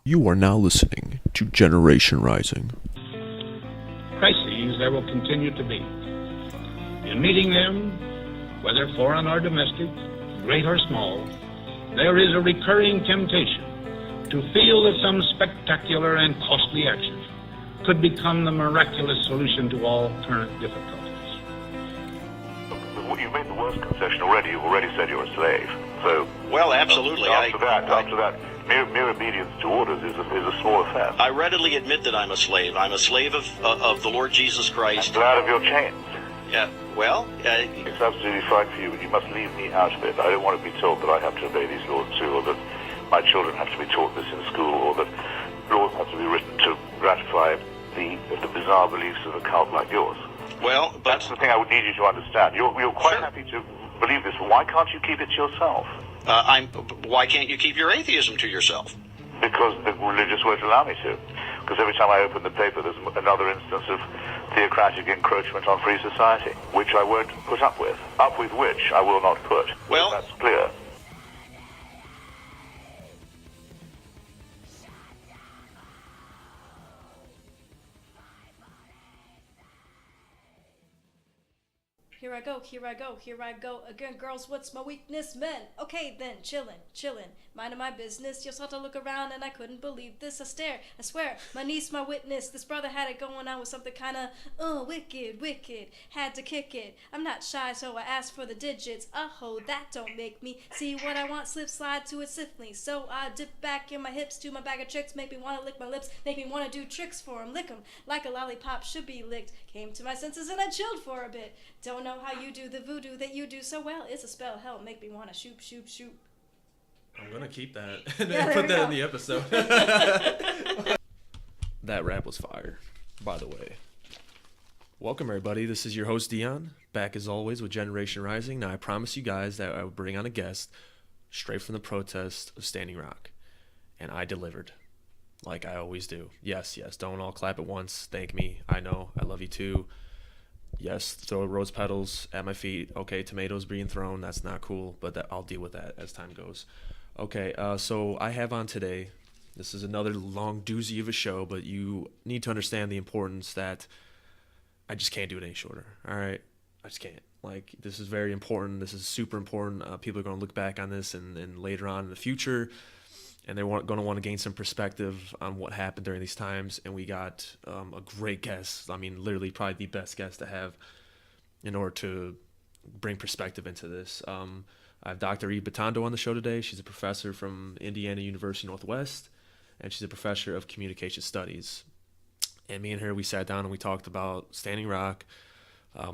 You are now listening to Generation Rising. Crises there will continue to be. In meeting them, whether foreign or domestic, great or small, there is a recurring temptation to feel that some spectacular and costly action could become the miraculous solution to all current difficulties. You've made the worst concession already. You've already said you're a slave. So, well, absolutely. After that, mere obedience to orders is a small affair. I readily admit that I'm a slave. I'm a slave of the Lord Jesus Christ. And out of your chains. Yeah. Well, it's absolutely fine for you, but you must leave me out of it. I don't want to be told that I have to obey these laws too, or that my children have to be taught this in school, or that laws have to be written to gratify the bizarre beliefs of a cult like yours. Well, but that's the thing I would need you to understand. You're quite happy to believe this, but why can't you keep it to yourself? Why can't you keep your atheism to yourself? Because the religious won't allow me to. Because every time I open the paper, there's another instance of theocratic encroachment on free society, which I won't put up with which I will not put. Well, that's clear. Here I go again, girls, what's my weakness? Men, okay then, chillin', minding my business, just had to look around and I couldn't believe this, I swear, my niece, my witness, this brother had it going on with something kinda, wicked, had to kick it, I'm not shy, so I asked for the digits, that don't make me, see what I want, slide to it swiftly, so I dip back in my hips to my bag of tricks, make me wanna lick my lips, make me wanna do tricks for 'em, lick 'em, like a lollipop should be licked, came to my senses and I chilled for a bit, don't know how you do the voodoo that you do so well. It's a spell. Hell, make me want to shoot. I'm going to keep that and then put that in the episode. That rap was fire, by the way. Welcome, everybody. This is your host, Dion, back as always with Generation Rising. Now, I promised you guys that I would bring on a guest straight from the protest of Standing Rock, and I delivered, like I always do. Yes, don't all clap at once. Thank me. I know. I love you, too. Yes, throw rose petals at my feet. Okay, tomatoes being thrown, that's not cool, but I'll deal with that as time goes. Okay, so I have on today, this is another long doozy of a show, but you need to understand the importance that I just can't do it any shorter, all right? I just can't. Like, this is very important. This is super important. People are going to look back on this and later on in the future, and they're going to want to gain some perspective on what happened during these times. And we got a great guest. I mean, literally probably the best guest to have in order to bring perspective into this. I have Dr. Eve Bottando on the show today. She's a professor from Indiana University Northwest, and she's a professor of communication studies. And me and her, we sat down and we talked about Standing Rock.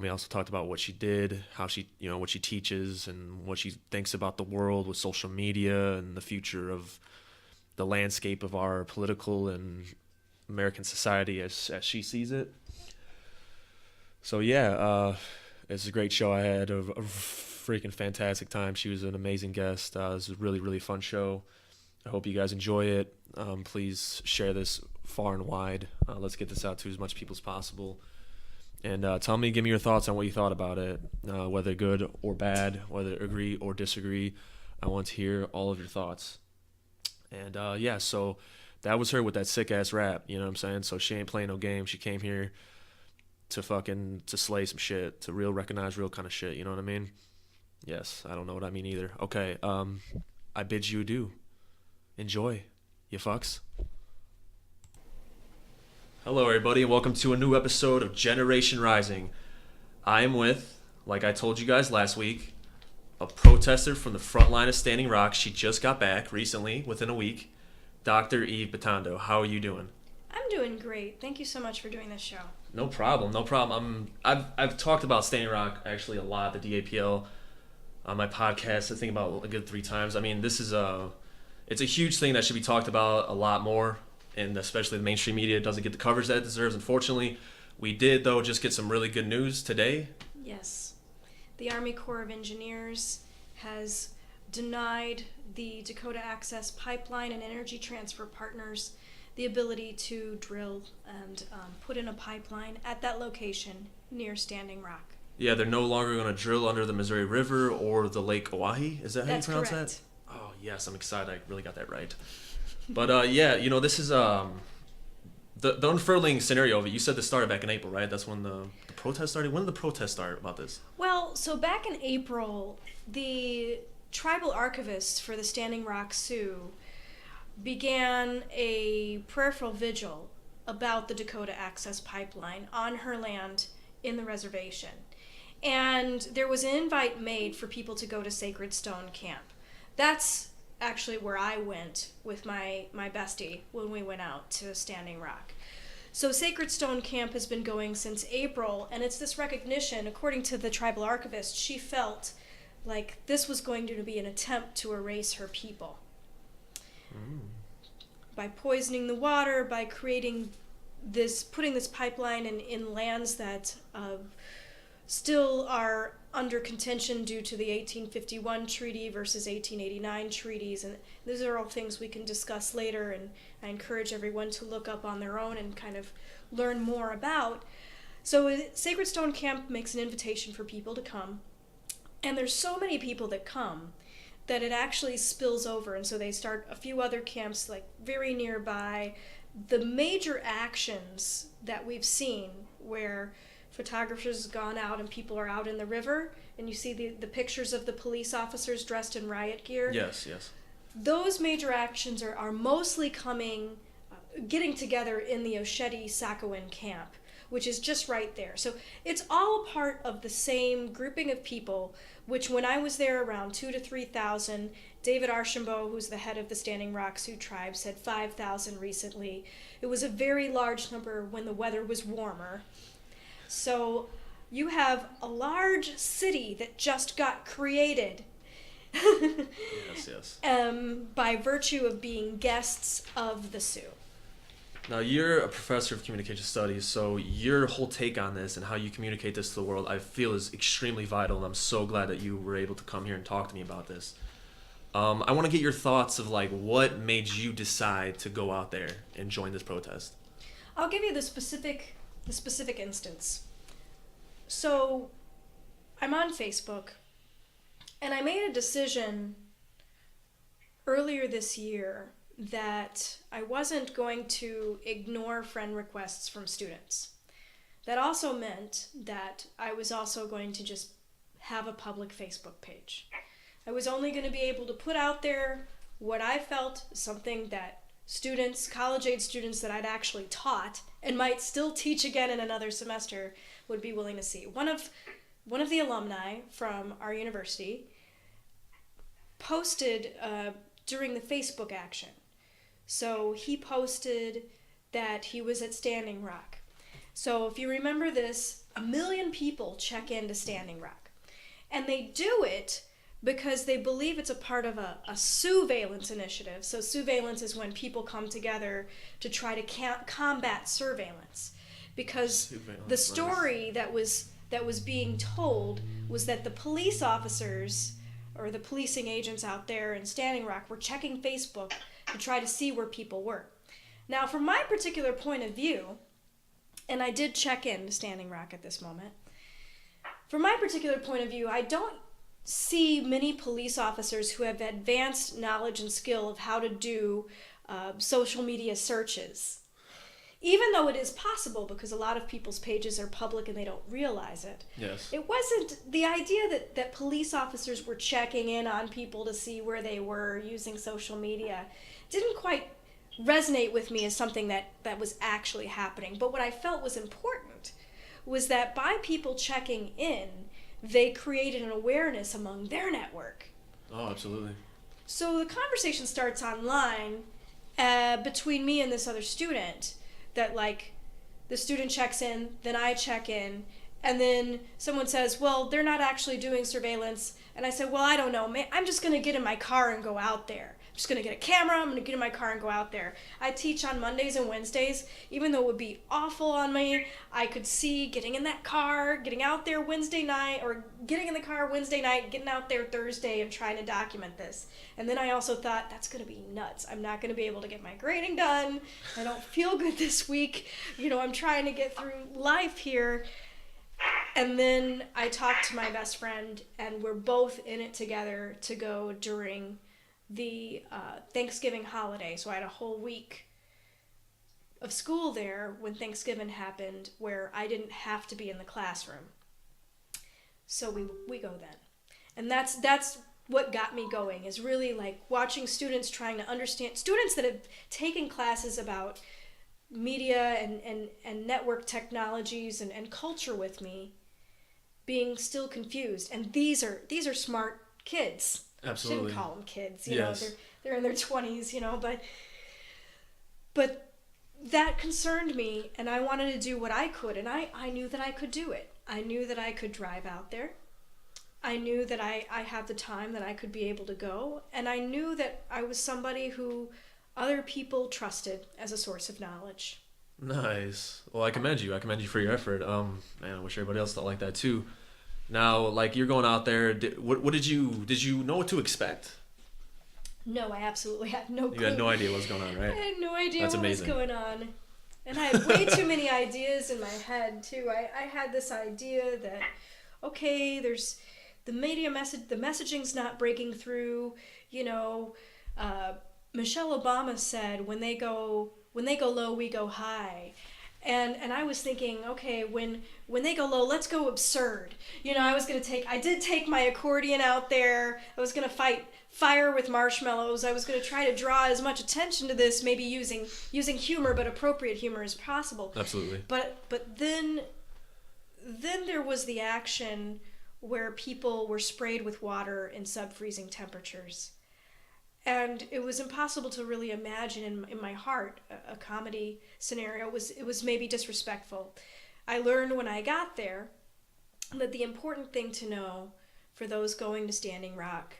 We also talked about what she did, how she, what she teaches, and what she thinks about the world with social media and the future of the landscape of our political and American society as she sees it. So yeah, it's a great show. I had a freaking fantastic time. She was an amazing guest. It was a really, really fun show. I hope you guys enjoy it. Please share this far and wide. Let's get this out to as much people as possible. And give me your thoughts on what you thought about it, whether good or bad, whether agree or disagree. I want to hear all of your thoughts. And so that was her with that sick ass rap, you know what I'm saying? So she ain't playing no game. She came here to slay some shit, to recognize real kind of shit, you know what I mean? Yes, I don't know what I mean either. Okay, I bid you adieu. Enjoy, you fucks. Hello, everybody, and welcome to a new episode of Generation Rising. I am with, like I told you guys last week, a protester from the front line of Standing Rock. She just got back recently, within a week. Dr. Eve Bottando, how are you doing? I'm doing great. Thank you so much for doing this show. No problem. I've talked about Standing Rock actually a lot, the DAPL, on my podcast. I think about a good 3 times. I mean, it's a huge thing that should be talked about a lot more, and especially the mainstream media doesn't get the coverage that it deserves, unfortunately. We did, though, just get some really good news today. Yes. The Army Corps of Engineers has denied the Dakota Access Pipeline and Energy Transfer Partners the ability to drill and put in a pipeline at that location near Standing Rock. Yeah, they're no longer going to drill under the Missouri River or the Lake Oahe. Is that how That's you pronounce correct. that? Oh, yes, I'm excited. I really got that right. But yeah, this is the unfurling scenario of it. You said this started back in April, right? That's when the protest started. When did the protest start about this? Well, so back in April, the tribal archivists for the Standing Rock Sioux began a prayerful vigil about the Dakota Access Pipeline on her land in the reservation. And there was an invite made for people to go to Sacred Stone Camp. That's actually where I went with my bestie when we went out to Standing Rock. So Sacred Stone Camp has been going since April, and it's this recognition, according to the tribal archivist, she felt like this was going to be an attempt to erase her people. By poisoning the water, by putting this pipeline in lands that still are under contention due to the 1851 treaty versus 1889 treaties, and these are all things we can discuss later, and I encourage everyone to look up on their own and kind of learn more about. So Sacred Stone Camp makes an invitation for people to come, and there's so many people that come that it actually spills over, and so they start a few other camps like very nearby. The major actions that we've seen where photographers have gone out and people are out in the river, and you see the pictures of the police officers dressed in riot gear. Yes. Those major actions are mostly getting together in the Osheti-Sakowin camp, which is just right there. So it's all a part of the same grouping of people, which when I was there, around 2,000 to 3,000. David Archambault, who's the head of the Standing Rock Sioux tribe, said 5,000 recently. It was a very large number when the weather was warmer. So you have a large city that just got created Yes. by virtue of being guests of the Sioux. Now, you're a professor of communication studies, so your whole take on this and how you communicate this to the world, I feel, is extremely vital, and I'm so glad that you were able to come here and talk to me about this. I want to get your thoughts of what made you decide to go out there and join this protest. I'll give you the specific instance. So I'm on Facebook, and I made a decision earlier this year that I wasn't going to ignore friend requests from students. That also meant that I was also going to just have a public Facebook page. I was only going to be able to put out there what I felt, something that students, college-age students that I'd actually taught and might still teach again in another semester would be willing to see. One of the alumni from our university posted during the Facebook action. So he posted that he was at Standing Rock. So if you remember this, 1 million people check into Standing Rock. And they do it because they believe it's a part of a surveillance initiative. So surveillance is when people come together to try to combat surveillance. Because the story that was being told was that the police officers or the policing agents out there in Standing Rock were checking Facebook to try to see where people were. Now, from my particular point of view, and I did check in to Standing Rock at this moment, from my particular point of view, I don't see many police officers who have advanced knowledge and skill of how to do social media searches. Even though it is possible, because a lot of people's pages are public and they don't realize it. Yes. It wasn't the idea that police officers were checking in on people to see where they were using social media. Didn't quite resonate with me as something that was actually happening. But what I felt was important was that by people checking in, they created an awareness among their network. Oh, absolutely. So the conversation starts online between me and this other student. That the student checks in, then I check in, and then someone says, well, they're not actually doing surveillance. And I said, well, I don't know. I'm just going to get in my car and go out there. I'm just going to get a camera. I'm going to get in my car and go out there. I teach on Mondays and Wednesdays. Even though it would be awful on me, I could see getting in that car, getting out there Wednesday night, or getting in the car Wednesday night, getting out there Thursday and trying to document this. And then I also thought, that's going to be nuts. I'm not going to be able to get my grading done. I don't feel good this week. I'm trying to get through life here. And then I talked to my best friend, and we're both in it together to go during the Thanksgiving holiday. So I had a whole week of school there when Thanksgiving happened where I didn't have to be in the classroom. So we go then. And that's what got me going, is really like watching students trying to understand, students that have taken classes about media and network technologies and culture with me, being still confused. And these are smart kids. Absolutely. Shouldn't call them kids, Yes. know, they're in their 20s, but that concerned me, and I wanted to do what I could, and I knew that I could do it. I knew that I could drive out there. I knew that I had the time that I could be able to go, and I knew that I was somebody who other people trusted as a source of knowledge. Nice. Well, I commend you. I commend you for your effort. Man, I wish everybody else thought like that too. Now, like, you're going out there. What did you know what to expect? No, I absolutely had no clue. You had no idea what was going on, right? I had no idea That's what amazing. was going on. And I had way too many ideas in my head, too. I had this idea that, okay, there's the media message, the messaging's not breaking through. Michelle Obama said, when they go low, we go high. And I was thinking, okay, when they go low, let's go absurd. I did take my accordion out there. I was going to fight fire with marshmallows. I was going to try to draw as much attention to this, maybe using humor, but appropriate humor as possible. Absolutely. But then there was the action where people were sprayed with water in sub-freezing temperatures. And it was impossible to really imagine in my heart a comedy scenario. It was maybe disrespectful. I learned when I got there that the important thing to know for those going to Standing Rock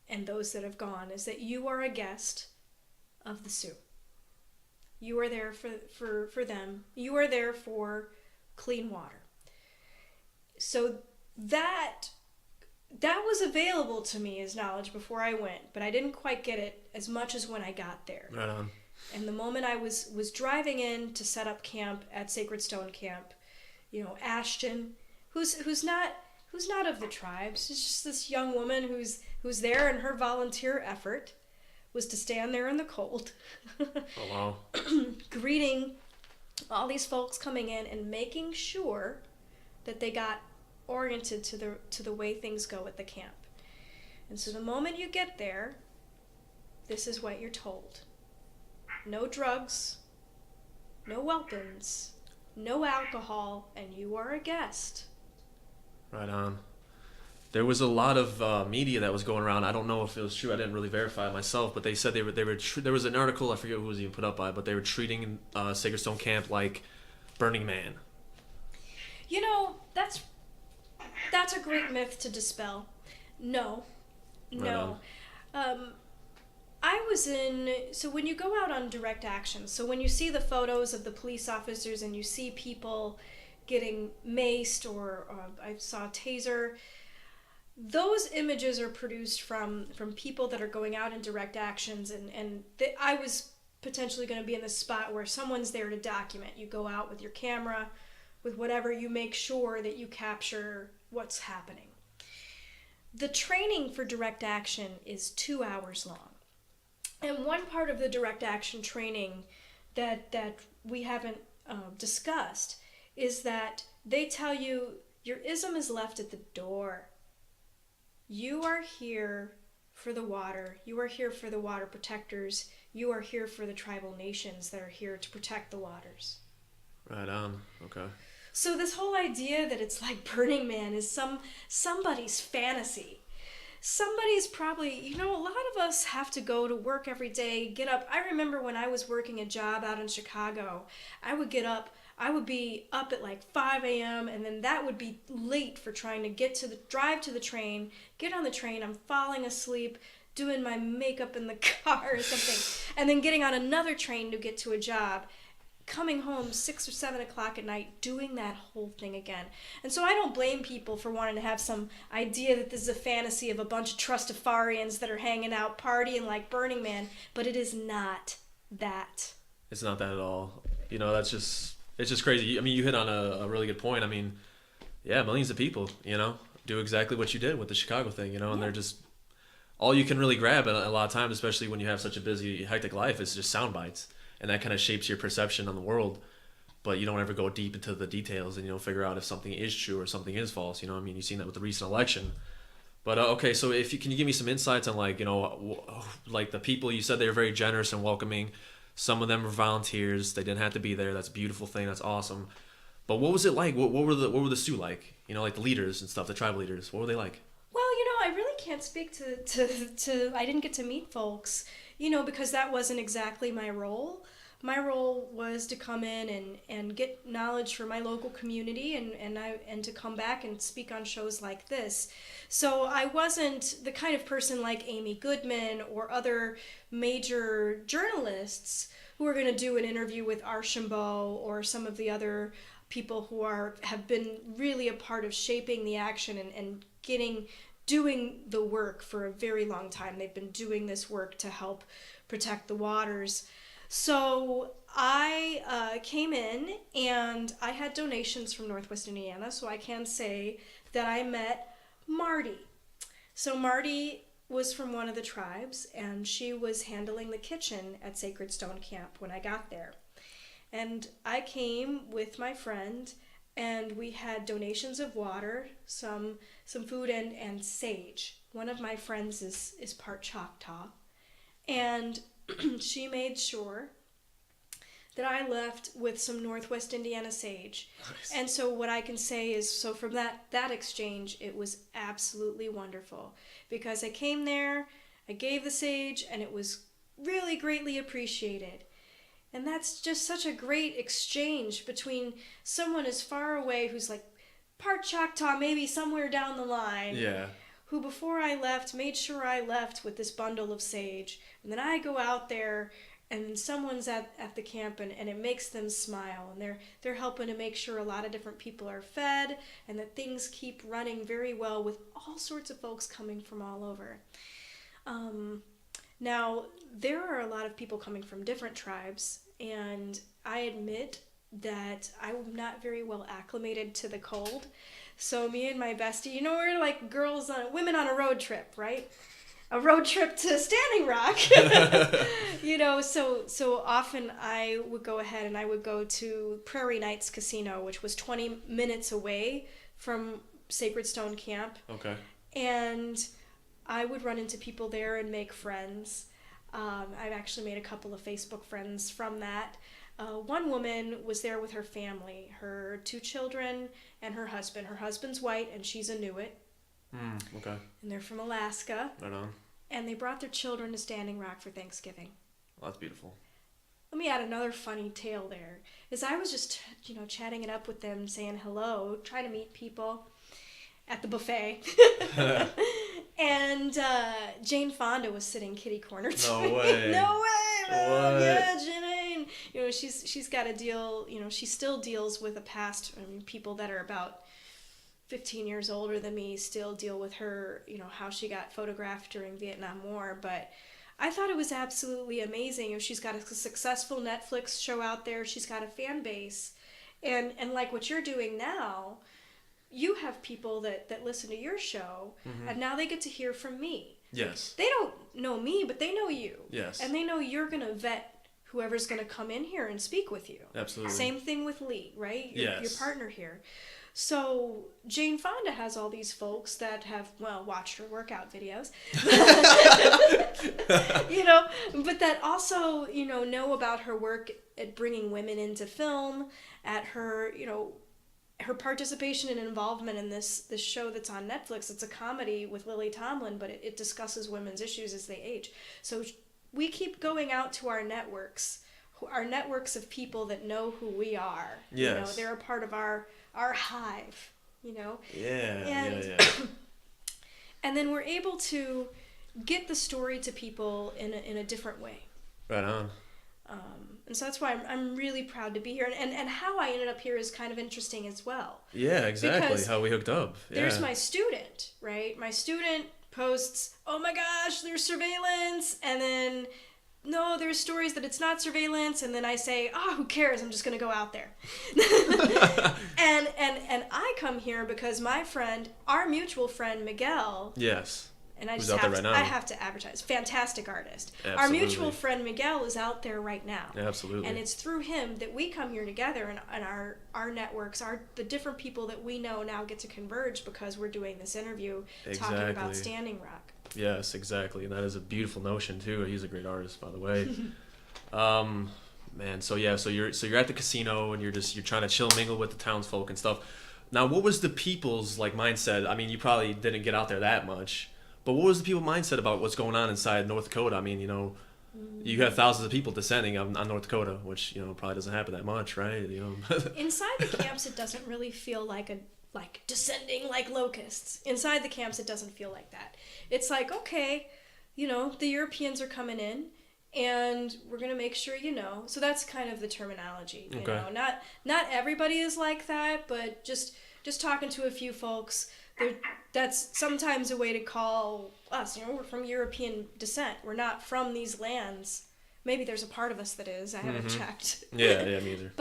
and those that have gone is that you are a guest of the Sioux. You are there for them. You are there for clean water. So that was available to me as knowledge before I went, but I didn't quite get it as much as when I got there. Right on. And the moment I was driving in to set up camp at Sacred Stone Camp, Ashton, who's not of the tribes, she's just this young woman who's there, and her volunteer effort was to stand there in the cold, Oh wow. greeting all these folks coming in and making sure that they got oriented to the way things go at the camp. And so the moment you get there, this is what you're told. No drugs, no weapons, no alcohol, and you are a guest. Right on. There was a lot of media that was going around. I don't know if it was true. I didn't really verify it myself, but they said they were. There was an article. I forget who was even put up by, but they were treating Sacred Stone Camp like Burning Man. That's a great myth to dispel. No. So when you go out on direct action, so when you see the photos of the police officers and you see people getting maced or I saw a taser, those images are produced from people that are going out in direct actions, and I was potentially going to be in the spot where someone's there to document. You go out with your camera, with whatever, you make sure that you capture what's happening. The training for direct action is 2 hours long. And one part of the direct action training that we haven't discussed is that they tell you your ism is left at the door. You are here for the water. You are here for the water protectors. You are here for the tribal nations that are here to protect the waters. Right on. Okay. So this whole idea that it's like Burning Man is somebody's fantasy. Somebody's probably, a lot of us have to go to work every day, get up. I remember when I was working a job out in Chicago, I would be up at like 5 a.m. and then that would be late for trying to drive to the train, get on the train, I'm falling asleep, doing my makeup in the car or something, and then getting on another train to get to a job, coming home 6 or 7 o'clock at night, doing that whole thing again. And so I don't blame people for wanting to have some idea that this is a fantasy of a bunch of Trustafarians that are hanging out partying like Burning Man, but it is not that. It's not that at all. It's just crazy. I mean, you hit on a really good point. I mean, yeah, millions of people, do exactly what you did with the Chicago thing, and they're just all you can really grab a lot of times, especially when you have such a busy, hectic life, is just sound bites, and that kind of shapes your perception on the world. But you don't ever go deep into the details, and you don't figure out if something is true or something is false. You know, I mean, you've seen that with the recent election. But okay, so can you give me some insights on, like, you know, like the people you said they were very generous and welcoming. Some of them were volunteers; they didn't have to be there. That's a beautiful thing. That's awesome. But what was it like? What were the Sioux like? You know, like the leaders and stuff, the tribe leaders. What were they like? Well, you know, I really can't speak to I didn't get to meet folks, you know, because that wasn't exactly my role. My role was to come in and get knowledge for my local community and to come back and speak on shows like this. So I wasn't the kind of person like Amy Goodman or other major journalists who are going to do an interview with Archambault or some of the other people who have been really a part of shaping the action and doing the work for a very long time. They've been doing this work to help protect the waters. So I came in and I had donations from Northwest Indiana, so I can say that I met Marty. So Marty was from one of the tribes, and she was handling the kitchen at Sacred Stone Camp when I got there. And I came with my friend, and we had donations of water, some food, and sage. One of my friends is part Choctaw, and she made sure that I left with some Northwest Indiana sage. Nice. And so what I can say is, so from that exchange, it was absolutely wonderful. Because I came there, I gave the sage, and it was really greatly appreciated. And that's just such a great exchange between someone as far away who's like part Choctaw, maybe somewhere down the line. Yeah. Who before I left made sure I left with this bundle of sage. And then I go out there and someone's at the camp and it makes them smile. And they're helping to make sure a lot of different people are fed and that things keep running very well with all sorts of folks coming from all over. Now, there are a lot of people coming from different tribes, and I admit that I'm not very well acclimated to the cold. So me and my bestie, you know, we're like women on a road trip, right? A road trip to Standing Rock. You know, so often I would go ahead and I would go to Prairie Nights Casino, which was 20 minutes away from Sacred Stone Camp. Okay. And I would run into people there and make friends. I've actually made a couple of Facebook friends from that. One woman was there with her family, her 2 children and her husband. Her husband's white and she's Inuit. Okay. And they're from Alaska. Right on. And they brought their children to Standing Rock for Thanksgiving. Well, that's beautiful. Let me add another funny tale there. Is I was just, chatting it up with them, saying hello, trying to meet people at the buffet. And Jane Fonda was sitting kitty corner to No me. way. No way, man. What? Yeah, Jane. She's got a deal. She still deals with a past. People that are about 15 years older than me still deal with her. How she got photographed during Vietnam War. But I thought it was absolutely amazing. She's got a successful Netflix show out there. She's got a fan base, and like what you're doing now. You have people that listen to your show, and now they get to hear from me. Yes. They don't know me, but they know you. Yes. And they know you're going to vet whoever's going to come in here and speak with you. Absolutely. Same thing with Lee, right? Yes. Your partner here. So Jane Fonda has all these folks that have, watched her workout videos. But that also, know about her work at bringing women into film, at her, her participation and involvement in this show that's on Netflix. It's a comedy with Lily Tomlin, but it discusses women's issues as they age. So we keep going out to our networks of people that know who we are. Yes. They're a part of our hive, Yeah, yeah. And then we're able to get the story to people in a different way. Right on. And so that's why I'm really proud to be here. And how I ended up here is kind of interesting as well. Yeah, exactly. Because how we hooked up. Yeah. There's my student, right? My student posts, oh my gosh, there's surveillance. And then, no, there's stories that it's not surveillance. And then I say, who cares? I'm just going to go out there. and I come here because my friend, our mutual friend, Miguel. Yes. and I Who's just out there right now? I have to advertise. Fantastic artist. Absolutely. Our mutual friend Miguel is out there right now. Absolutely. And it's through him that we come here together, and our networks, the different people that we know now get to converge because we're doing this interview talking about Standing Rock. Yes, exactly, and that is a beautiful notion too. He's a great artist, by the way. Man, so you're at the casino and you're trying to chill, mingle with the townsfolk and stuff. Now, what was the people's like mindset? I mean, you probably didn't get out there that much, but what was the people's mindset about what's going on inside North Dakota? I mean, you know, you have thousands of people descending on North Dakota, which, you know, probably doesn't happen that much, right? You know. Inside the camps, it doesn't really feel like descending like locusts. Inside the camps, it doesn't feel like that. It's like, okay, you know, the Europeans are coming in, and we're gonna make sure you know. So that's kind of the terminology. You know, not everybody is like that, but just talking to a few folks, that's sometimes a way to call us. You know, we're from European descent. We're not from these lands. Maybe there's a part of us that is. I haven't checked. Yeah, me either.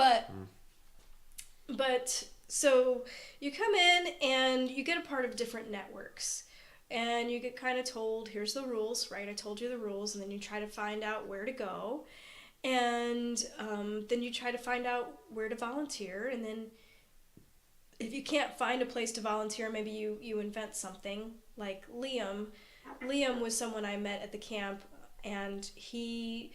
But so you come in and you get a part of different networks. And you get kind of told, here's the rules, right? I told you the rules. And then you try to find out where to go. And then you try to find out where to volunteer. And then if you can't find a place to volunteer, maybe you invent something. Like Liam. Liam was someone I met at the camp. And he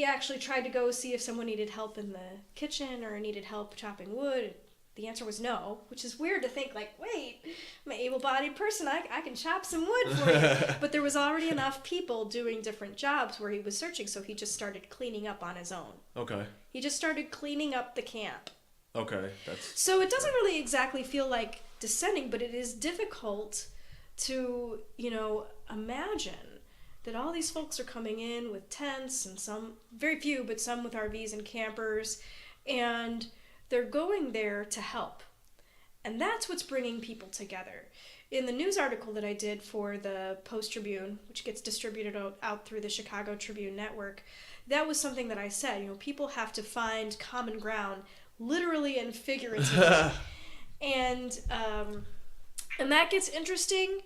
actually tried to go see if someone needed help in the kitchen or needed help chopping wood. The answer was no, which is weird to think, like, wait, I'm an able-bodied person, I can chop some wood for you. But there was already enough people doing different jobs where he was searching, so he just started cleaning up on his own. Okay. He just started cleaning up the camp. Okay. So it doesn't really exactly feel like descending, but it is difficult to, you know, imagine that all these folks are coming in with tents, and some, very few, but some with RVs and campers, and they're going there to help. And that's what's bringing people together. In the news article that I did for the Post-Tribune, which gets distributed out through the Chicago Tribune Network, that was something that I said, you know, people have to find common ground, literally and figuratively. and that gets interesting.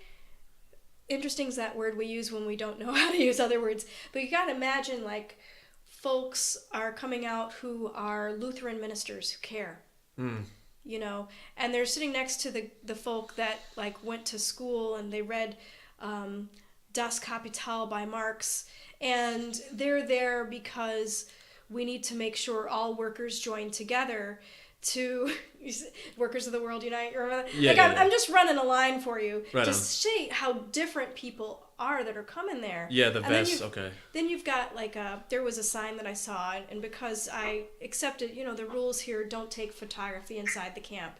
Interesting is that word we use when we don't know how to use other words. But you gotta imagine, like, folks are coming out who are Lutheran ministers who care, you know, and they're sitting next to the folk that, like, went to school and they read Das Kapital by Marx, and they're there because we need to make sure all workers join together to workers of the world unite. I'm just running a line for you, right, just say how different people are that are coming there. Yeah, the best. Okay. Then you've got, like, there was a sign that I saw, and because I accepted, you know, the rules here don't take photography inside the camp,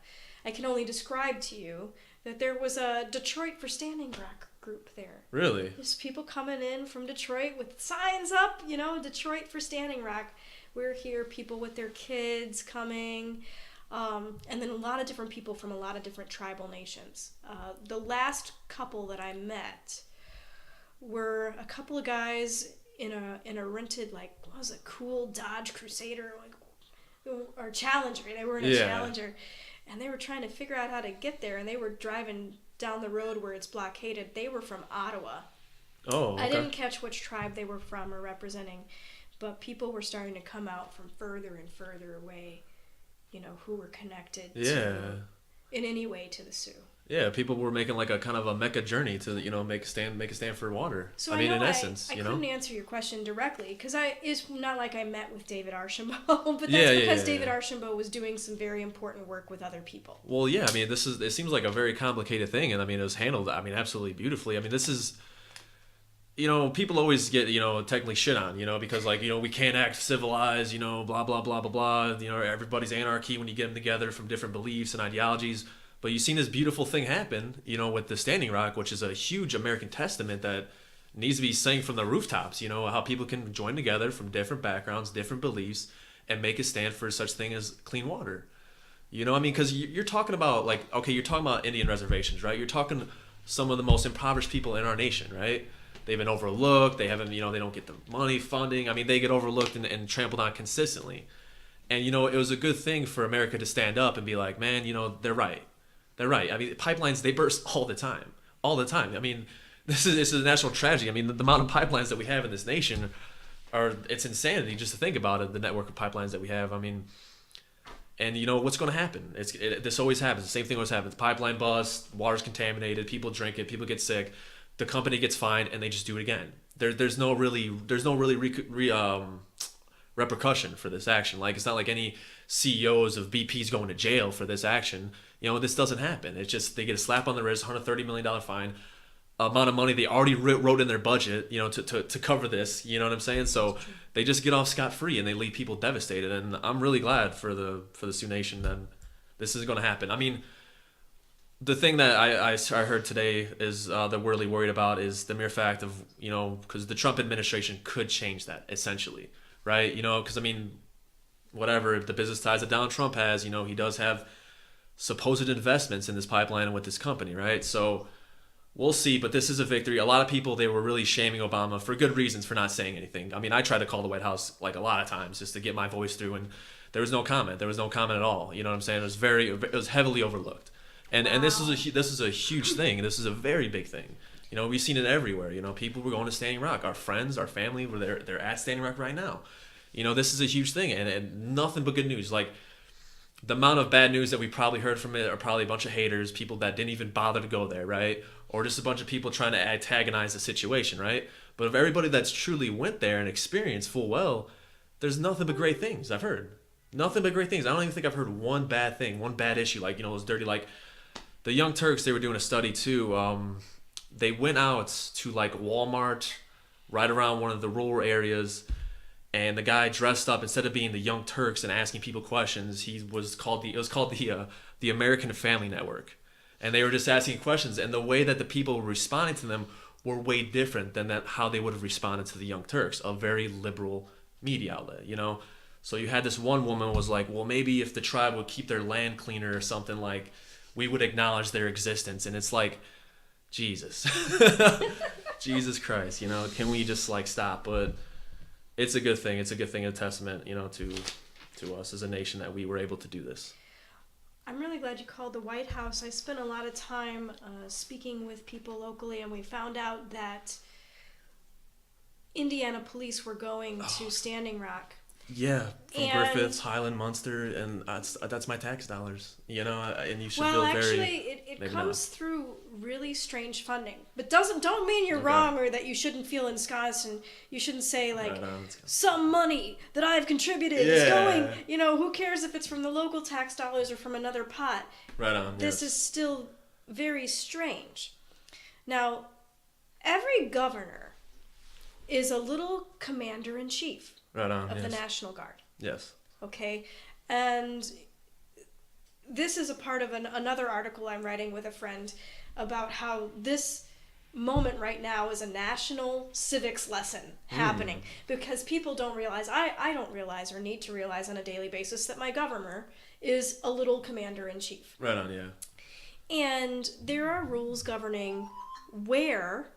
I can only describe to you that there was a Detroit for Standing Rock group there. Really? There's people coming in from Detroit with signs up, you know, Detroit for Standing Rock. We're here, people with their kids coming, and then a lot of different people from a lot of different tribal nations. The last couple that I met were a couple of guys in a rented, like, what was it, cool Dodge Crusader, like, or Challenger. They were in a Challenger, and they were trying to figure out how to get there, and they were driving down the road where it's blockaded. They were from Ottawa. Oh, okay. I didn't catch which tribe they were from or representing, but people were starting to come out from further and further away, you know, who were connected to, in any way, to the Sioux. Yeah, people were making, like, a kind of a Mecca journey to, you know, make a stand for water. So I mean, in essence, you know. I couldn't answer your question directly because it's not like I met with David Archambault, but that's because David Archambault was doing some very important work with other people. Well, yeah, I mean, it seems like a very complicated thing, and I mean, it was handled, I mean, absolutely beautifully. I mean, this is, you know, people always get, you know, technically shit on, you know, because, like, you know, we can't act civilized, you know, blah, blah, blah, blah, blah. You know, everybody's anarchy when you get them together from different beliefs and ideologies. But you've seen this beautiful thing happen, you know, with the Standing Rock, which is a huge American testament that needs to be sang from the rooftops, you know, how people can join together from different backgrounds, different beliefs, and make a stand for such thing as clean water. You know, I mean, because you're talking about, like, okay, you're talking about Indian reservations, right? You're talking some of the most impoverished people in our nation, right? They've been overlooked. They haven't, you know, they don't get the money, funding. I mean, they get overlooked and trampled on consistently. And, you know, it was a good thing for America to stand up and be like, man, you know, they're right. They're right. I mean, pipelines, they burst all the time. All the time. I mean, this is a national tragedy. I mean, the amount of pipelines that we have in this nation it's insanity just to think about it. The network of pipelines that we have. I mean, and you know what's going to happen? This always happens. The same thing always happens. Pipeline bust, water's contaminated, people drink it, people get sick, the company gets fined, and they just do it again. There's no really repercussion for this action. Like, it's not like any CEOs of BP's going to jail for this action. You know, this doesn't happen. It's just they get a slap on the wrist, $130 million fine, amount of money they already wrote in their budget, you know, to cover this. You know what I'm saying? So they just get off scot-free and they leave people devastated. And I'm really glad for the Sioux Nation that this is going to happen. I mean, the thing that I heard today is that we're really worried about is the mere fact of, you know, because the Trump administration could change that essentially, right? You know, because I mean, whatever the business ties that Donald Trump has, you know, he does have supposed investments in this pipeline and with this company, right? So we'll see, but this is a victory. A lot of people, they were really shaming Obama for good reasons for not saying anything. I mean, I tried to call the White House like a lot of times just to get my voice through, and there was no comment. There was no comment at all. You know what I'm saying? It was heavily overlooked. And wow. And this is a huge thing. This is a very big thing. You know, we've seen it everywhere. You know, people were going to Standing Rock. Our friends, our family, they're at Standing Rock right now. You know, this is a huge thing, and nothing but good news. Like, the amount of bad news that we probably heard from it are probably a bunch of haters, people that didn't even bother to go there, right? Or just a bunch of people trying to antagonize the situation, right? But of everybody that's truly went there and experienced full well, there's nothing but great things I've heard. Nothing but great things. I don't even think I've heard one bad thing, one bad issue. Like, you know, those dirty, like, the Young Turks, they were doing a study too. They went out to like Walmart right around one of the rural areas, and the guy dressed up, instead of being the Young Turks and asking people questions, it was called the American Family Network. And they were just asking questions, and the way that the people were responding to them were way different than how they would have responded to the Young Turks, a very liberal media outlet, you know? So you had this one woman was like, well, maybe if the tribe would keep their land cleaner or something, like, we would acknowledge their existence. And it's like, Jesus. Jesus Christ, you know, can we just like stop? But it's a good thing. It's a good thing, a testament, you know, to us as a nation that we were able to do this. I'm really glad you called the White House. I spent a lot of time speaking with people locally, and we found out that Indiana police were going to Standing Rock. Yeah, from Griffiths, Highland, Munster, and that's my tax dollars, you know, and you should feel very... Well, actually, it comes through really strange funding. But don't mean you're wrong or that you shouldn't feel ensconced, and you shouldn't say, like, some money that I've contributed is going, you know, who cares if it's from the local tax dollars or from another pot. Right on, This is still very strange. Now, every governor is a little commander-in-chief. Right on, of the National Guard. Yes. Okay, and this is a part of another article I'm writing with a friend about how this moment right now is a national civics lesson happening, because people don't realize, I don't realize or need to realize on a daily basis that my governor is a little commander-in-chief. Right on, yeah. And there are rules governing where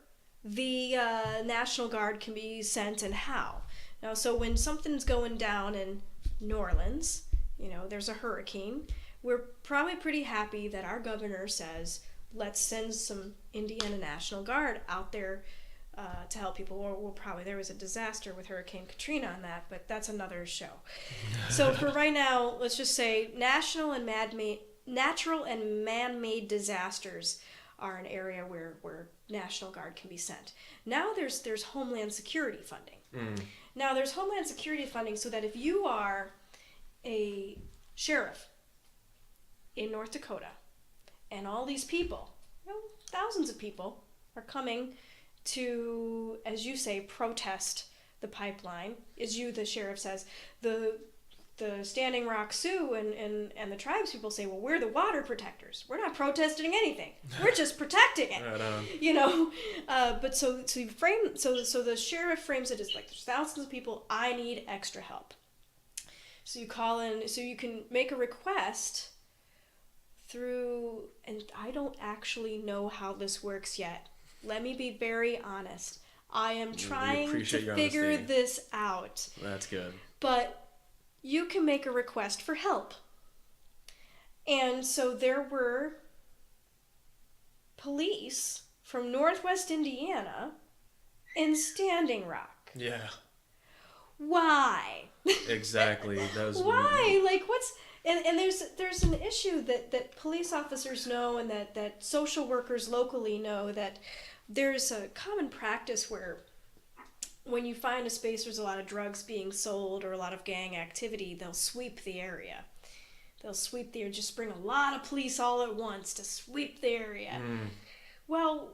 the National Guard can be sent and how. Now, so when something's going down in New Orleans, you know, there's a hurricane, we're probably pretty happy that our governor says, let's send some Indiana National Guard out there to help people. Or there was a disaster with Hurricane Katrina on that, but that's another show. So for right now, let's just say natural and man-made disasters are an area where National Guard can be sent. Now there's Homeland Security funding. Now, there's Homeland Security funding so that if you are a sheriff in North Dakota and all these people, you know, thousands of people, are coming to, as you say, protest the pipeline, as you, the sheriff, says, the Standing Rock Sioux and the tribes people say, well, we're the water protectors. We're not protesting anything. We're just protecting it. Right on. You know, but so the sheriff frames it as like, there's thousands of people. I need extra help. So you call in. So you can make a request through, and I don't actually know how this works yet. Let me be very honest. I am trying to figure this out. That's good. But you can make a request for help. And so there were police from Northwest Indiana in Standing Rock. Yeah. Why? Exactly. That was why? Like, what's... And there's an issue that police officers know, and that social workers locally know, that there's a common practice where when you find a space there's a lot of drugs being sold or a lot of gang activity, they'll sweep the area. Just bring a lot of police all at once to sweep the area. Well,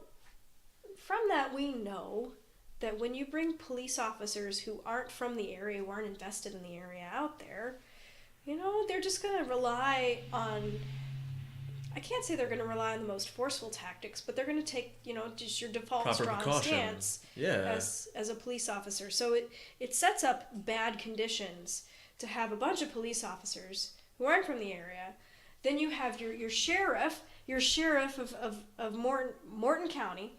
from that we know that when you bring police officers who aren't from the area, who aren't invested in the area out there, you know, they're just going to rely on, I can't say they're going to rely on the most forceful tactics, but they're going to take, you know, just your default proper strong precaution. stance as a police officer. So it sets up bad conditions to have a bunch of police officers who aren't from the area. Then you have your sheriff of Morton County,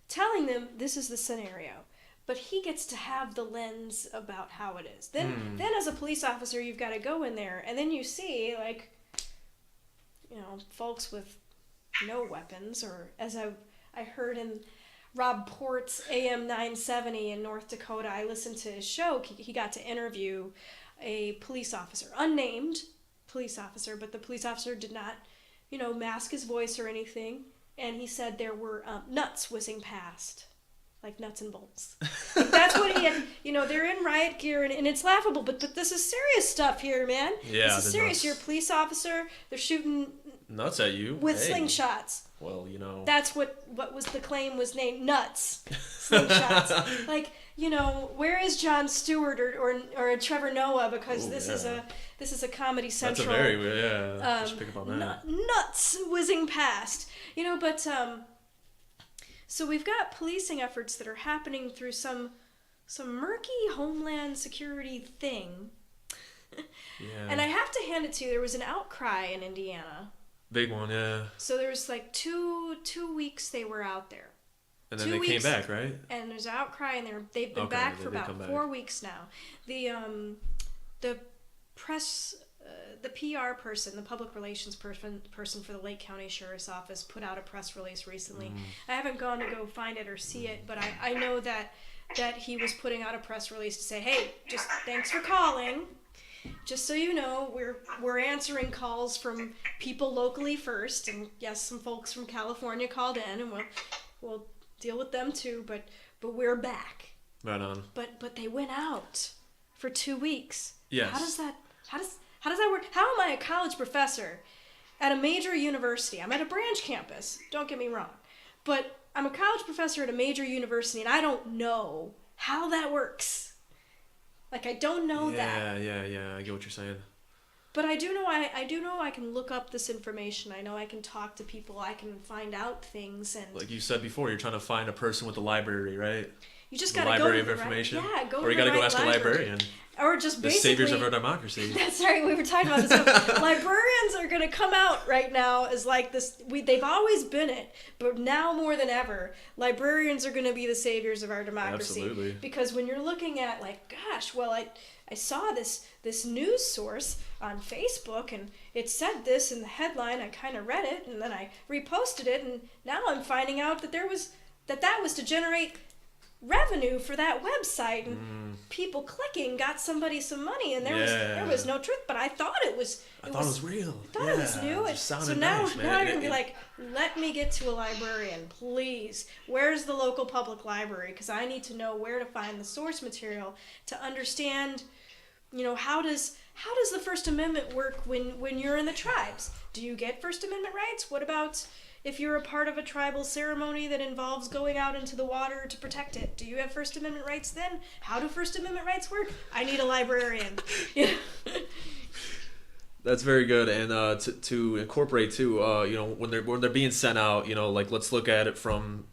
telling them this is the scenario. But he gets to have the lens about how it is. Then as a police officer, you've got to go in there, and then you see, like, you know, folks with no weapons, or as I heard in Rob Port's AM 970 in North Dakota, I listened to his show. He got to interview a police officer, unnamed police officer, but the police officer did not, you know, mask his voice or anything, and he said there were nuts whizzing past. Like nuts and bolts. Like that's what he had. You know, they're in riot gear, and it's laughable, but this is serious stuff here, man. Yeah, this is serious. nuts. You're a police officer. They're shooting nuts at you with slingshots. Well, you know. That's what was the claim was named, nuts, slingshots. Like, you know, where is Jon Stewart or Trevor Noah? Because this is a Comedy Central. That's a very I should pick up on that. Nuts whizzing past. You know, but so we've got policing efforts that are happening through some murky Homeland Security thing. Yeah. And I have to hand it to you, there was an outcry in Indiana. Big one, yeah. So there was like two weeks they were out there. And then they came back, right? And there's an outcry, and they've been back for about 4 weeks now. The press... the PR person, the public relations person for the Lake County Sheriff's Office put out a press release recently. I haven't gone to go find it or see it, but I know that he was putting out a press release to say, hey, just thanks for calling. Just so you know, we're answering calls from people locally first, and yes, some folks from California called in, and we'll deal with them too, but we're back. Right on. But they went out for 2 weeks. Yes. How does that work? How am I a college professor at a major university? I'm at a branch campus, don't get me wrong. But I'm a college professor at a major university, and I don't know how that works. Like, I don't know that. Yeah, I get what you're saying. But I do know I can look up this information. I know I can talk to people. I can find out things. And like you said before, you're trying to find a person with the library, right? You just the got to go library to the of information. Right, yeah, go or to you got to the go right ask library. a librarian. Or just the basically... saviors of our democracy. That's right, we were talking about this. Librarians are going to come out right now as like this... They've always been it, but now more than ever, librarians are going to be the saviors of our democracy. Absolutely. Because when you're looking at, like, gosh, well, I saw this news source on Facebook, and it said this in the headline. I kind of read it, and then I reposted it, and now I'm finding out that that was to generate revenue for that website, and people clicking got somebody some money, and there was no truth, but I thought it was real. I thought it was new. So now nice, I'm gonna be like, let me get to a librarian, please. Where's the local public library? Because I need to know where to find the source material to understand, you know, how does the First Amendment work when you're in the tribes? Do you get First Amendment rights? What about if you're a part of a tribal ceremony that involves going out into the water to protect it? Do you have First Amendment rights then? How do First Amendment rights work? I need a librarian. Yeah. That's very good, and to incorporate too, you know, when they're being sent out, you know, like let's look at it from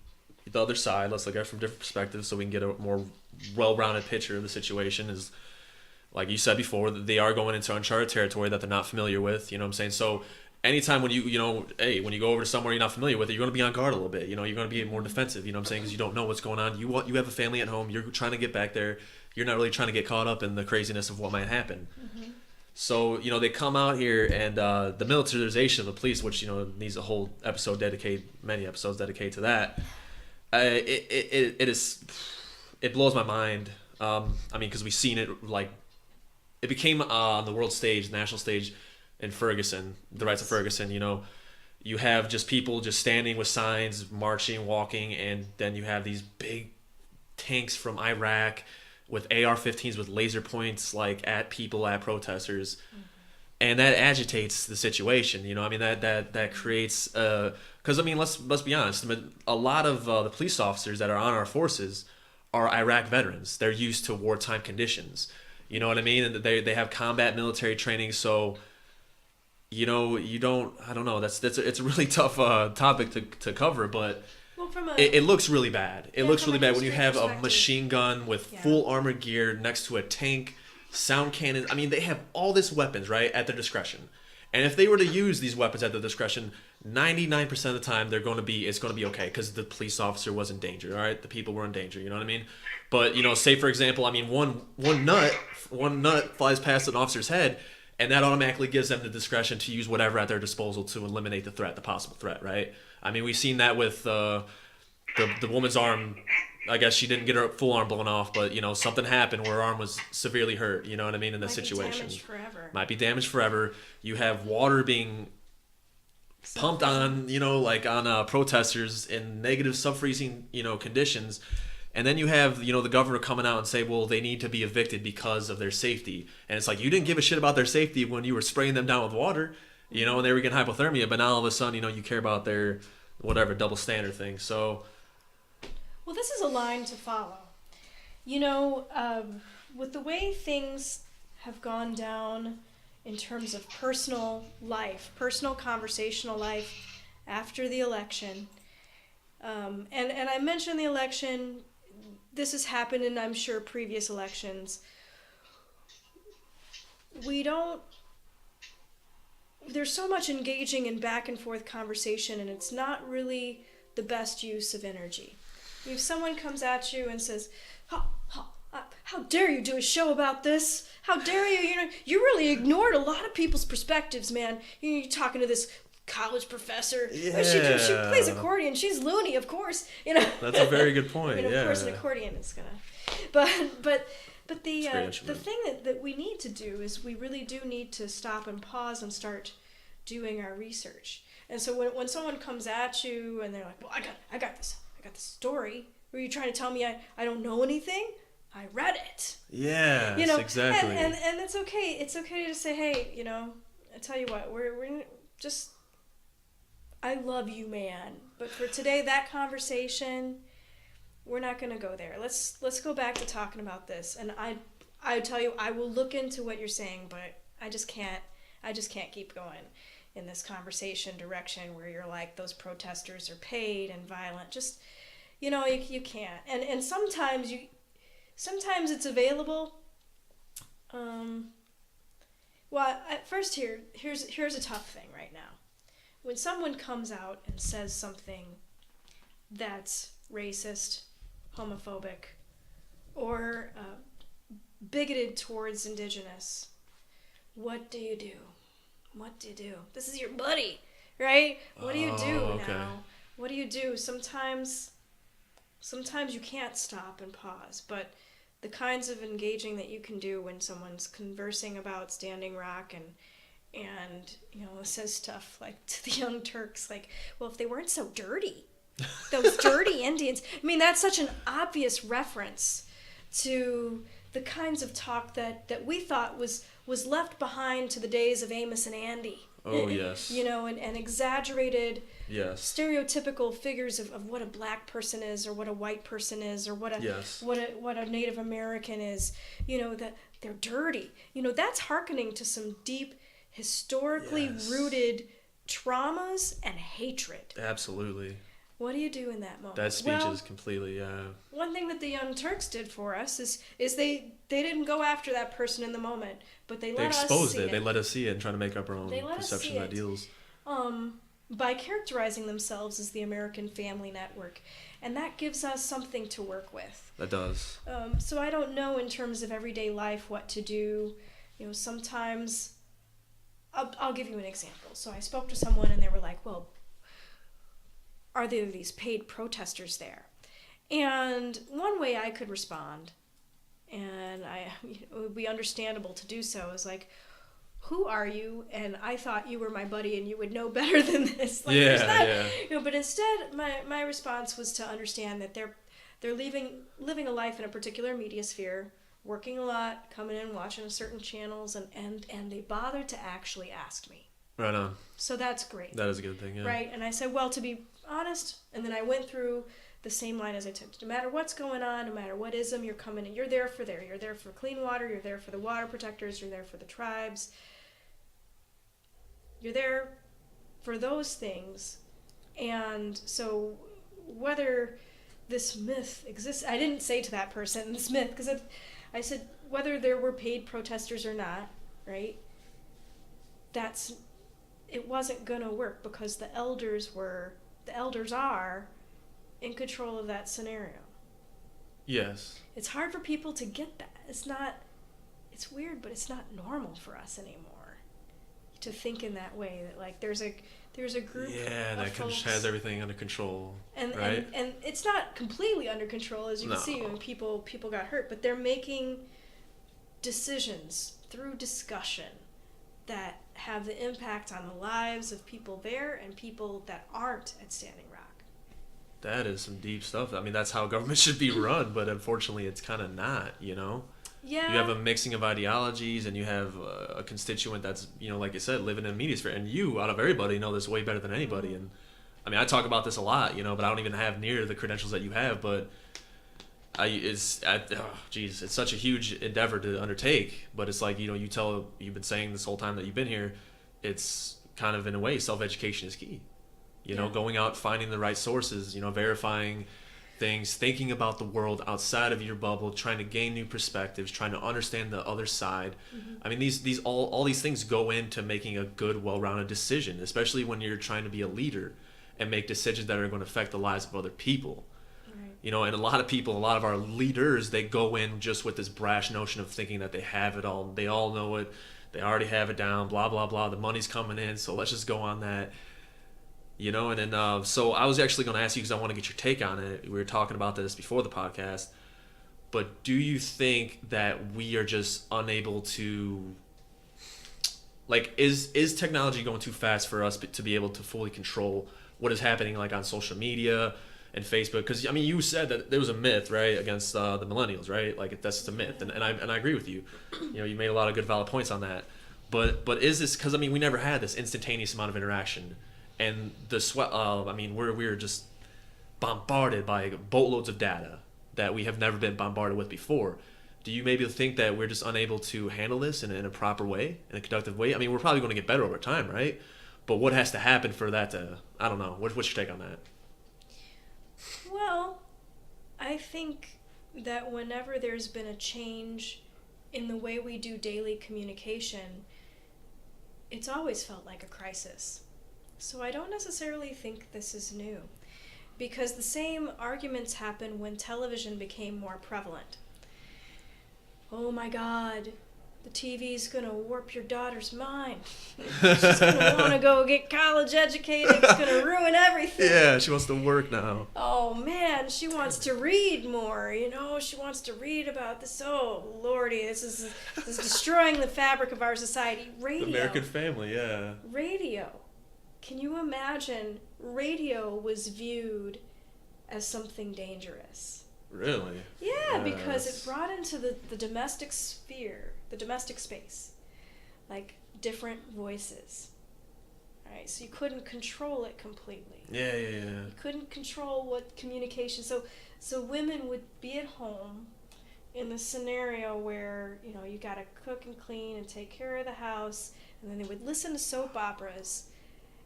the other side. Let's look at it from different perspectives so we can get a more well-rounded picture of the situation. Is like you said before, they are going into uncharted territory that they're not familiar with. You know what I'm saying? So anytime when you go over to somewhere you're not familiar with, you're going to be on guard a little bit. You know, you're going to be more defensive. You know what I'm saying? Because you don't know what's going on. You have a family at home. You're trying to get back there. You're not really trying to get caught up in the craziness of what might happen. Mm-hmm. So, you know, they come out here, and the militarization of the police, which, you know, needs a whole episode dedicated, many episodes dedicated to that. It blows my mind. I mean, because we've seen it, like, it became on the world stage, national stage in Ferguson, the rights of Ferguson. You have just people just standing with signs, marching, walking, and then you have these big tanks from Iraq with AR-15s with laser points, like, at people, at protesters. And that agitates the situation, I mean, that creates, because, I mean, let's be honest, a lot of the police officers that are on our forces are Iraq veterans. They're used to wartime conditions, you know what I mean? And they have combat military training, so, I don't know, it's a really tough topic to cover, but Well, it looks really bad. It looks from really a bad when you history have a perspective. machine gun with full armored gear next to a tank, sound cannons. I mean, they have all this weapons, right, at their discretion. And if they were to use these weapons at their discretion, 99% of the time it's going to be okay because the police officer was in danger, all right? The people were in danger, you know what I mean? But, say, for example, I mean, one nut flies past an officer's head, and that automatically gives them the discretion to use whatever at their disposal to eliminate the possible threat, right? I mean, we've seen that with the woman's arm. I guess she didn't get her full arm blown off, but, something happened where her arm was severely hurt, you know what I mean, in that situation. Might be damaged forever. You have water being pumped on, like on protesters in negative sub-freezing, conditions. And then you have, the governor coming out and say, well, they need to be evicted because of their safety. And it's like, you didn't give a shit about their safety when you were spraying them down with water, and they were getting hypothermia. But now all of a sudden, you care about their whatever double standard thing. So... Well, this is a line to follow. With the way things have gone down in terms of personal life, personal conversational life after the election, and I mentioned the election, this has happened in, I'm sure, previous elections. There's so much engaging and back and forth conversation, and it's not really the best use of energy. If someone comes at you and says, how dare you do a show about this? How dare you? You really ignored a lot of people's perspectives, man. You're talking to this college professor. Yeah. She plays accordion. She's loony, of course. That's a very good point. Of course, an accordion is gonna. But the thing that we need to do is we really do need to stop and pause and start doing our research. And so when someone comes at you and they're like, well, I got this story. Were you trying to tell me I don't know anything? I read it. Yeah, exactly. And it's okay. It's okay to say, hey, I tell you what, we're just, I love you, man. But for today, that conversation, we're not going to go there. Let's go back to talking about this. And I tell you, I will look into what you're saying, but I just can't keep going in this conversation direction where you're like, those protesters are paid and violent. Just, you can't. And sometimes it's available. Well, at first here's a tough thing right now. When someone comes out and says something that's racist, homophobic, or bigoted towards indigenous, what do you do? What do you do? This is your buddy, right? What do you do now? What do you do? Sometimes you can't stop and pause, but the kinds of engaging that you can do when someone's conversing about Standing Rock and says stuff like to the Young Turks, like, well, if they weren't so dirty, those dirty Indians. I mean, that's such an obvious reference to the kinds of talk that we thought was left behind to the days of Amos and Andy. Oh, yes. And exaggerated, yes, stereotypical figures of what a black person is, or what a white person is, or what a Native American is. That they're dirty. That's hearkening to some deep, historically rooted traumas and hatred. Absolutely. What do you do in that moment? That speech is completely, One thing that the Young Turks did for us is they didn't go after that person in the moment, but they let us see it. They exposed it. They let us see it and try to make up our own perception and ideals. By characterizing themselves as the American Family Network. And that gives us something to work with. That does. So I don't know in terms of everyday life what to do. Sometimes, I'll give you an example. So I spoke to someone and they were like, well, are there these paid protesters there? And one way I could respond, and it would be understandable to do so, is like, who are you? And I thought you were my buddy and you would know better than this. Like, Yeah. But instead, my response was to understand that they're living a life in a particular media sphere, working a lot, coming in, watching certain channels, and they bothered to actually ask me. Right on. So that's great. That is a good thing, yeah. Right? And I said, well, to be honest, and then I went through the same line as I took. No matter what's going on, no matter what ism you're coming in, you're there. You're there for clean water, you're there for the water protectors, you're there for the tribes. You're there for those things. And so whether this myth exists, I didn't say to that person, this myth, because I said whether there were paid protesters or not, right? It wasn't going to work because the elders are in control of that scenario. Yes. It's hard for people to get that. It's weird, but it's not normal for us anymore to think in that way, that like there's a group that folks, has everything under control, and, right? and it's not completely under control, as you can see, when people got hurt, but they're making decisions through discussion that have the impact on the lives of people there and people that aren't at Standing Rock. That is some deep stuff. I mean, that's how government should be run, but unfortunately it's kind of not, you know? Yeah. You have a mixing of ideologies, and you have a constituent that's, you know, like you said, living in a media sphere. And you, out of everybody, know this way better than anybody. And I mean, I talk about this a lot, you know, but I don't even have near the credentials that you have. But it's such a huge endeavor to undertake. But it's like, you know, you've been saying this whole time that you've been here, it's kind of, in a way, self-education is key. You know, going out, finding the right sources, you know, verifying things, thinking about the world outside of your bubble, trying to gain new perspectives, trying to understand the other side. Mm-hmm. I mean, these all these things go into making a good, well-rounded decision, especially when you're trying to be a leader and make decisions that are going to affect the lives of other people. Right. You know, and a lot of our leaders, they go in just with this brash notion of thinking that they have it all. They all know it. They already have it down, blah, blah, blah. The money's coming in, so let's just go on that. You know, and then, so I was actually going to ask you, because I want to get your take on it. We were talking about this before the podcast, but do you think that we are just unable to, like, is technology going too fast for us to be able to fully control what is happening, like, on social media and Facebook? Because, I mean, you said that there was a myth, right, against the millennials, right? Like, that's just a myth, and I agree with you. You know, you made a lot of good, valid points on that. But is this, because, I mean, we never had this instantaneous amount of interaction. And the sweat, I mean, we're just bombarded by boatloads of data that we have never been bombarded with before. Do you maybe think that we're just unable to handle this in a proper way, in a conductive way? I mean, we're probably going to get better over time, right? But what has to happen for that to, I don't know. What's your take on that? Well, I think that whenever there's been a change in the way we do daily communication, it's always felt like a crisis. So I don't necessarily think this is new, because the same arguments happened when television became more prevalent. Oh my God, the TV's gonna warp your daughter's mind. She's gonna want to go get college educated. It's gonna ruin everything. Yeah, she wants to work now. Oh man, she wants to read more. You know, she wants to read about this. Oh Lordy, this is destroying the fabric of our society. Radio. The American family, yeah. Radio. Can you imagine radio was viewed as something dangerous? Really? Yeah, because it brought into the domestic sphere, the domestic space, like different voices. Right? So you couldn't control it completely. Yeah. You couldn't control what communication. So women would be at home in the scenario where, you know, you got to cook and clean and take care of the house, and then they would listen to soap operas.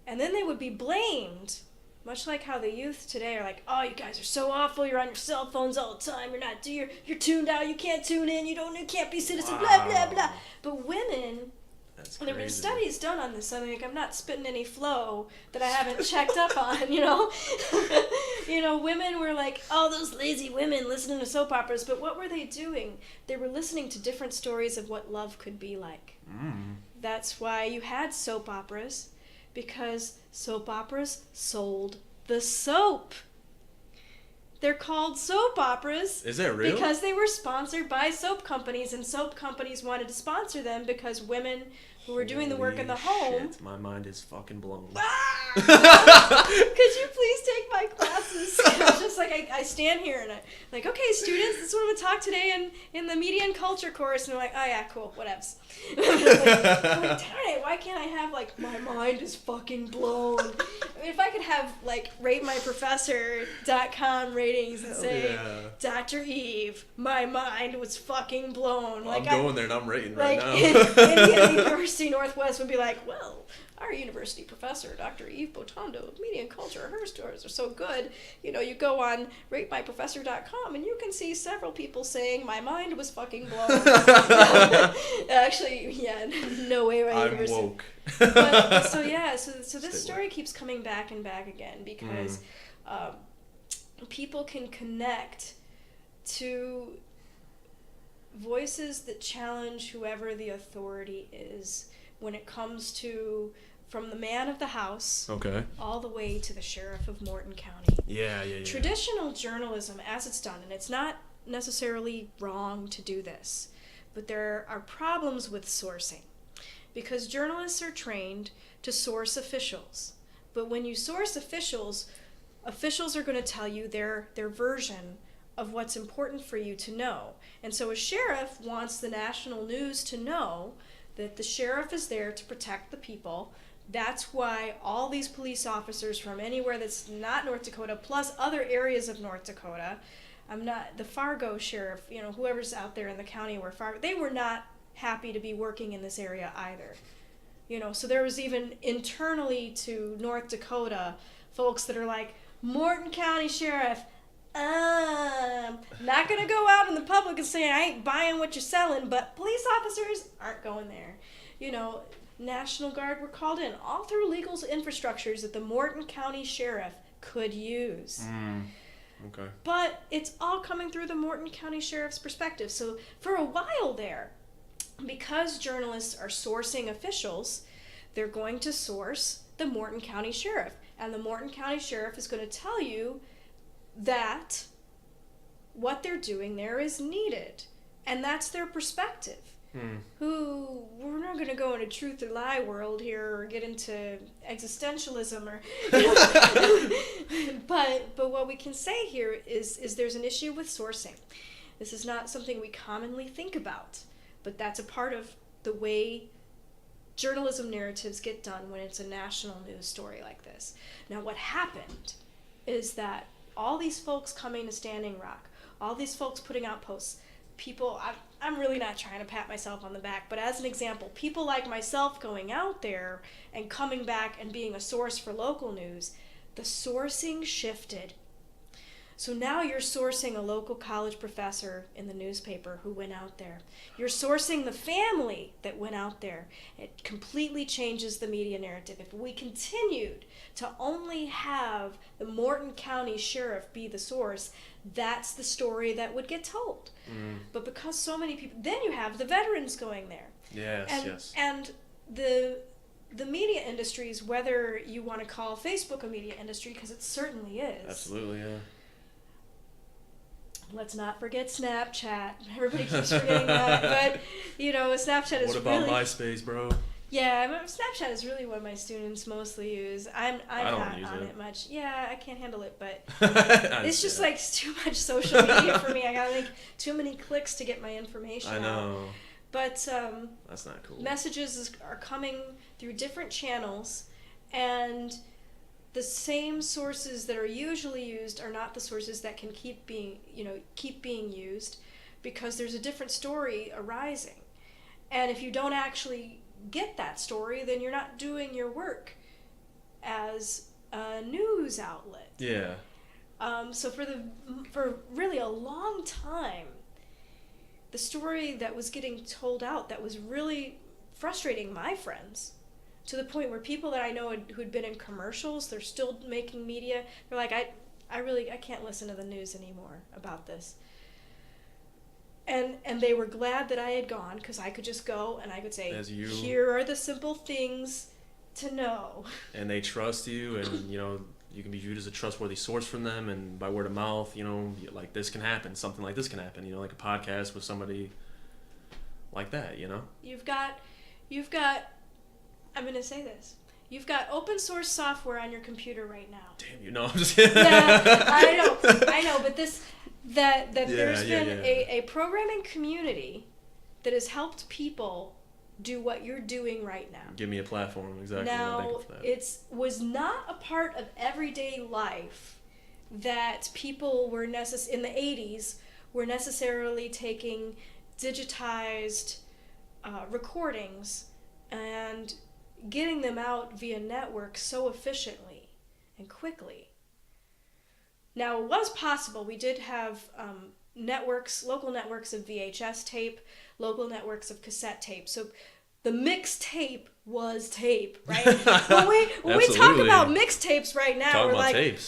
And then they would be blamed, much like how the youth today are like, oh, you guys are so awful, you're on your cell phones all the time, you're tuned out, you can't tune in, you can't be citizens, blah, blah, blah. But women, and there have been studies done on this, I mean, I'm not spitting any flow that I haven't checked up on, you know? You know, women were like, oh, those lazy women listening to soap operas, but what were they doing? They were listening to different stories of what love could be like. That's why you had soap operas, because soap operas sold the soap. They're called soap operas. Is that real? Because they were sponsored by soap companies, and soap companies wanted to sponsor them because women who were doing the work in the home. Shit, my mind is fucking blown. Could you please take my classes? It's just like I stand here and I'm like, okay, students, this is what I'm gonna talk today in the media and culture course, and I'm like, oh yeah, cool, whatevs. I'm like, darn it, why can't I have like my mind is fucking blown? I mean, if I could have like ratemyprofessor.com ratings and say, Dr. Eve, my mind was fucking blown. Like, I'm going there and I'm rating right now. Indiana University Northwest would be like, well, our university professor, Dr. Eve Bottando of Media and Culture, her stories are so good. You know, you go on ratemyprofessor.com and you can see several people saying, my mind was fucking blown. Actually, yeah, no way my university. I'm woke. But, so this story keeps coming back and back again because people can connect to voices that challenge whoever the authority is when it comes to from the man of the house all the way to the sheriff of Morton County. Yeah. Traditional journalism as it's done, and it's not necessarily wrong to do this, but there are problems with sourcing because journalists are trained to source officials. But when you source officials are going to tell you their version of what's important for you to know. And so a sheriff wants the national news to know that the sheriff is there to protect the people. That's why all these police officers from anywhere that's not North Dakota, plus other areas of North Dakota, the Fargo sheriff, you know, whoever's out there in the county where Fargo, they were not happy to be working in this area either. You know, so there was even internally to North Dakota folks that are like, Morton County Sheriff, not gonna go out in the public and say I ain't buying what you're selling, but police officers aren't going there. You know, National Guard were called in all through legal infrastructures that the Morton County Sheriff could use. Okay. But it's all coming through the Morton County Sheriff's perspective. So for a while there, because journalists are sourcing officials, they're going to source the Morton County Sheriff. And the Morton County Sheriff is going to tell you that what they're doing there is needed. And that's their perspective. Who, we're not going to go into truth or lie world here or get into existentialism or but what we can say here is there's an issue with sourcing. This is not something we commonly think about, but that's a part of the way journalism narratives get done when it's a national news story like this. Now what happened is that all these folks coming to Standing Rock, all these folks putting out posts, people, I'm really not trying to pat myself on the back, but as an example, people like myself going out there and coming back and being a source for local news, the sourcing shifted. So now you're sourcing a local college professor in the newspaper who went out there. You're sourcing the family that went out there. It completely changes the media narrative. If we continued to only have the Morton County Sheriff be the source, that's the story that would get told. But because so many people, then you have the veterans going there. Yes. And the media industries, whether you want to call Facebook a media industry, because it certainly is. Absolutely, yeah. Let's not forget Snapchat. Everybody keeps forgetting that, but you know, Snapchat is What about really, MySpace, bro? Yeah, Snapchat is really what my students mostly use. I'm I don't not use on it. it much. Yeah, I can't handle it, but It's it's just like too much social media for me. I gotta make too many clicks to get my information I know. out. But That's not cool. messages are coming through different channels, and the same sources that are usually used are not the sources that can keep being used, because there's a different story arising. And if you don't actually get that story, then you're not doing your work as a news outlet. Yeah. So for really a long time, the story that was getting told out that was really frustrating my friends, to the point where people that I know who'd been in commercials, they're still making media, they're like, I can't listen to the news anymore about this. And they were glad that I had gone, because I could just go and I could say, here are the simple things to know. And they trust you, and you can be viewed as a trustworthy source from them, and by word of mouth, like this can happen, something like this can happen, like a podcast with somebody like that, You've got, I'm going to say this. You've got open source software on your computer right now. Damn, I'm just kidding. Yeah, I know, but there's been a programming community that has helped people do what you're doing right now. Give me a platform, exactly. Now, it was not a part of everyday life that people were in the 80s were necessarily taking digitized recordings and getting them out via networks so efficiently and quickly. Now, it was possible. We did have local networks of VHS tape, local networks of cassette tape. So the mixtape was tape, right? when we talk about mixtapes right now, we're like,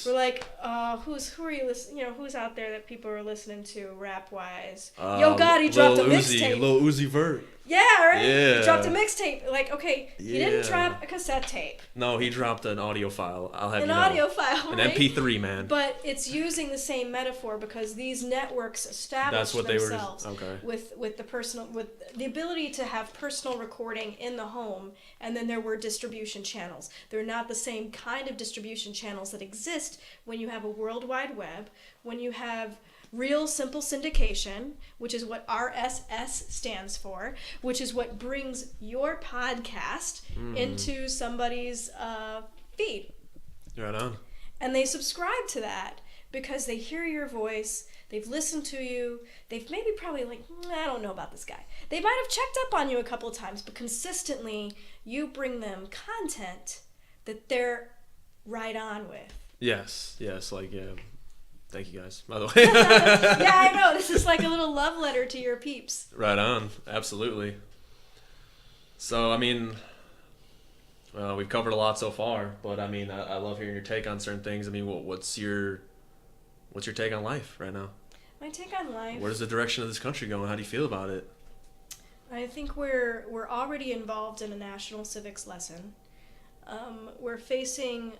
who are you listening? Who's out there that people are listening to rap wise? Yo Gotti dropped a mixtape. Lil Uzi Vert. Yeah, right. Yeah. He dropped a mixtape. Like, okay, he didn't drop a cassette tape. No, he dropped an audio file. I'll have an audio file, an right? MP3, man. But it's using the same metaphor because these networks established themselves with the ability to have personal recording in the home, and then there were distribution channels. They're not the same kind of distribution channels that exist when you have a World Wide Web, when you have real simple syndication, which is what RSS stands for, which is what brings your podcast into somebody's feed. Right on. And they subscribe to that because they hear your voice, they've listened to you, they've probably I don't know about this guy. They might have checked up on you a couple of times, but consistently you bring them content that they're right on with. Yes, Thank you guys, by the way. Yeah, I know. This is like a little love letter to your peeps. Right on. Absolutely. So, we've covered a lot so far, but I love hearing your take on certain things. What's your take on life right now? My take on life? Where's the direction of this country going? How do you feel about it? I think we're already involved in a national civics lesson. We're facing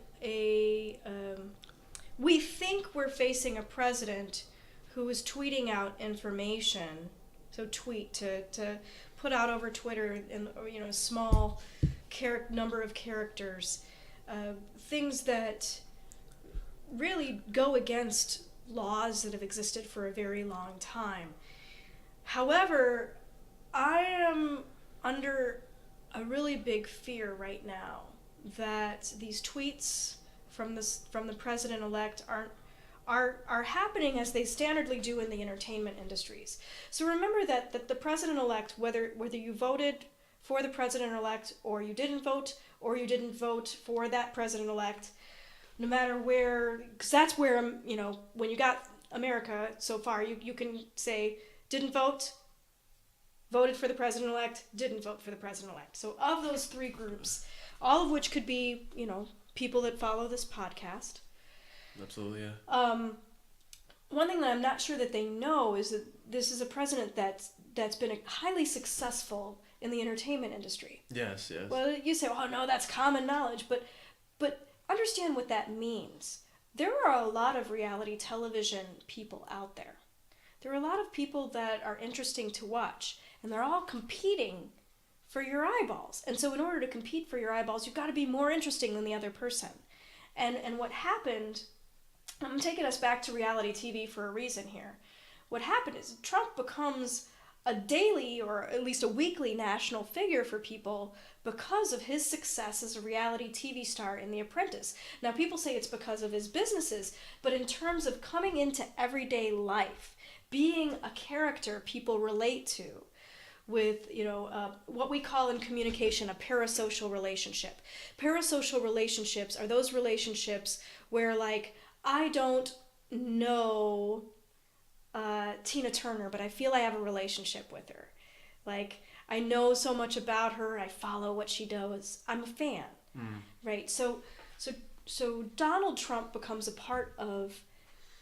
we think we're facing a president who is tweeting out information, so tweet to put out over Twitter in a small number of characters, things that really go against laws that have existed for a very long time. However, I am under a really big fear right now that these tweets from the president-elect are happening as they standardly do in the entertainment industries. So remember that the president-elect, whether you voted for the president-elect or you didn't vote for that president-elect, no matter where, because that's where, when you got America so far, you can say didn't vote, voted for the president-elect, didn't vote for the president-elect. So of those three groups, all of which could be, people that follow this podcast. Absolutely, yeah. One thing that I'm not sure that they know is that this is a president that's been highly successful in the entertainment industry. Yes. Well, you say, oh no, that's common knowledge, but understand what that means. There are a lot of reality television people out there. There are a lot of people that are interesting to watch, and they're all competing for your eyeballs. And so in order to compete for your eyeballs, you've got to be more interesting than the other person. And what happened, I'm taking us back to reality TV for a reason here. What happened is Trump becomes a daily or at least a weekly national figure for people because of his success as a reality TV star in The Apprentice. Now, people say it's because of his businesses, but in terms of coming into everyday life, being a character people relate to, with what we call in communication a parasocial relationship. Parasocial relationships are those relationships where, I don't know Tina Turner, but I feel I have a relationship with her. I know so much about her, I follow what she does, I'm a fan, right? So Donald Trump becomes a part of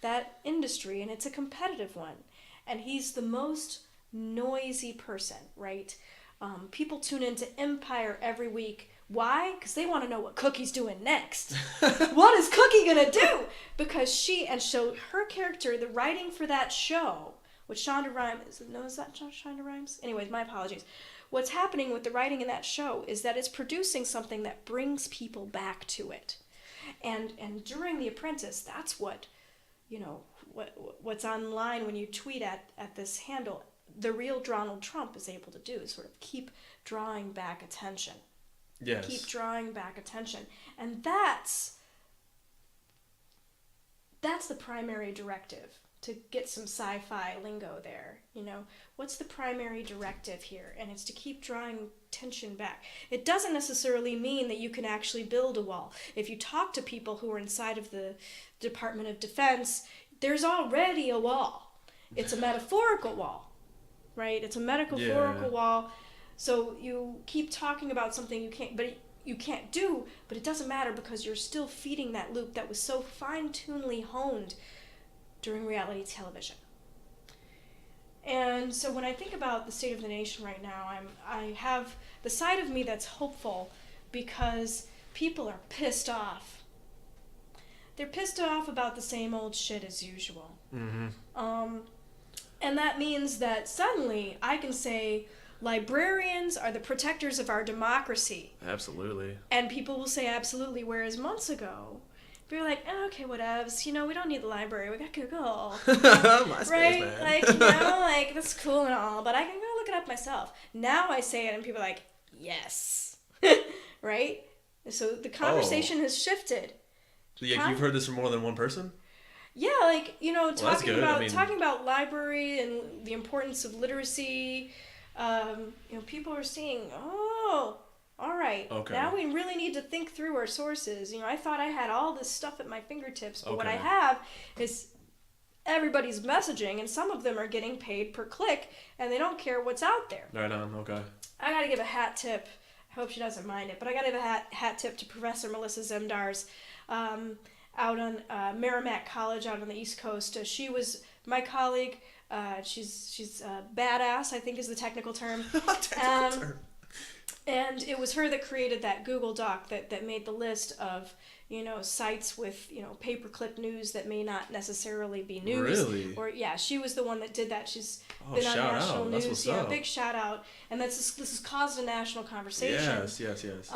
that industry, and it's a competitive one, and he's the most noisy person, right? People tune into Empire every week Why? Because they want to know what Cookie's doing next. What is Cookie gonna do? Because her character, the writing for that show, which Shonda Rhimes, no, is that Shonda Rhimes? Anyways, my apologies. What's happening with the writing in that show is that it's producing something that brings people back to it. And during The Apprentice, that's what, what's online when you tweet at this handle, the real Donald Trump is able to do is sort of keep drawing back attention. Yes. Keep drawing back attention. And that's the primary directive, to get some sci-fi lingo there. What's the primary directive here? And it's to keep drawing tension back. It doesn't necessarily mean that you can actually build a wall. If you talk to people who are inside of the Department of Defense, there's already a wall. It's a metaphorical wall, right? It's a metaphorical wall. So you keep talking about something you can't do, but it doesn't matter because you're still feeding that loop that was so fine-tunedly honed during reality television. And so when I think about the state of the nation right now, I have the side of me that's hopeful because people are pissed off. They're pissed off about the same old shit as usual. Mm-hmm. And that means that suddenly I can say, librarians are the protectors of our democracy. Absolutely. And people will say absolutely, whereas months ago, we were like, oh, okay, whatevs. We don't need the library. We got Google. MySpace, right? man. That's cool and all, but I can go look it up myself. Now I say it, and people are like, yes. Right? So the conversation has shifted. Yeah, you've heard this from more than one person? Yeah, talking about library and the importance of literacy. People are seeing, oh, all right, okay, now we really need to think through our sources. I thought I had all this stuff at my fingertips, but what I have is everybody's messaging, and some of them are getting paid per click, and they don't care what's out there. Right on, okay. I gotta give a hat tip. I hope she doesn't mind it, but I gotta give a hat tip to Professor Melissa Zemdars out on Merrimack College out on the East Coast. She was my colleague. She's badass, I think is the technical term. And it was her that created that Google Doc that made the list of, sites with, pay-per-click news that may not necessarily be news. Really? Or she was the one that did that. She's been on national news. That's what's up. Big shout out. And this has caused a national conversation. Yes.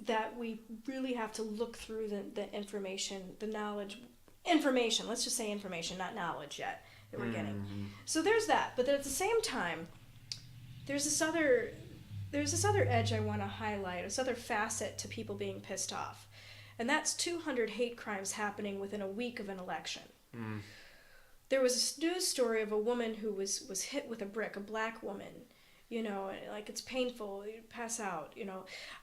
That we really have to look through the information, the knowledge. Information, let's just say information, not knowledge yet. That we're getting. So there's that, but then at the same time, there's this other edge I want to highlight, this other facet to people being pissed off, and that's 200 hate crimes happening within a week of an election. There was a news story of a woman who was hit with a brick, a black woman. It's painful, you pass out.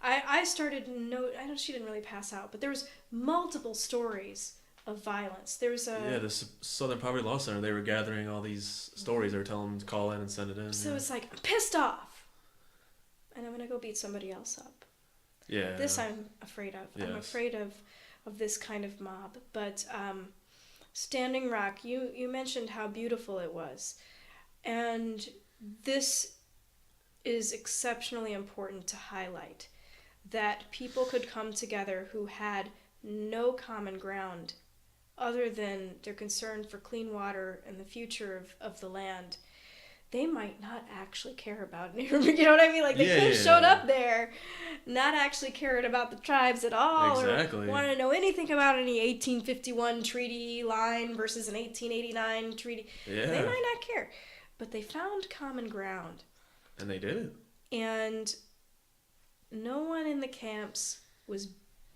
I started to note. I know she didn't really pass out, but there was multiple stories of violence. There's the Southern Poverty Law Center, they were gathering all these stories. They were telling them to call in and send it in. So it's like, I'm pissed off, and I'm gonna go beat somebody else up. Yeah. This I'm afraid of. Yes. I'm afraid of this kind of mob. But Standing Rock, you mentioned how beautiful it was, and this is exceptionally important to highlight, that people could come together who had no common ground other than their concern for clean water and the future of the land. They might not actually care about it. You know what I mean? They could have showed up there, not actually cared about the tribes at all, exactly, or wanted to know anything about any 1851 treaty line versus an 1889 treaty. Yeah. They might not care, but they found common ground. And they did. And no one in the camps was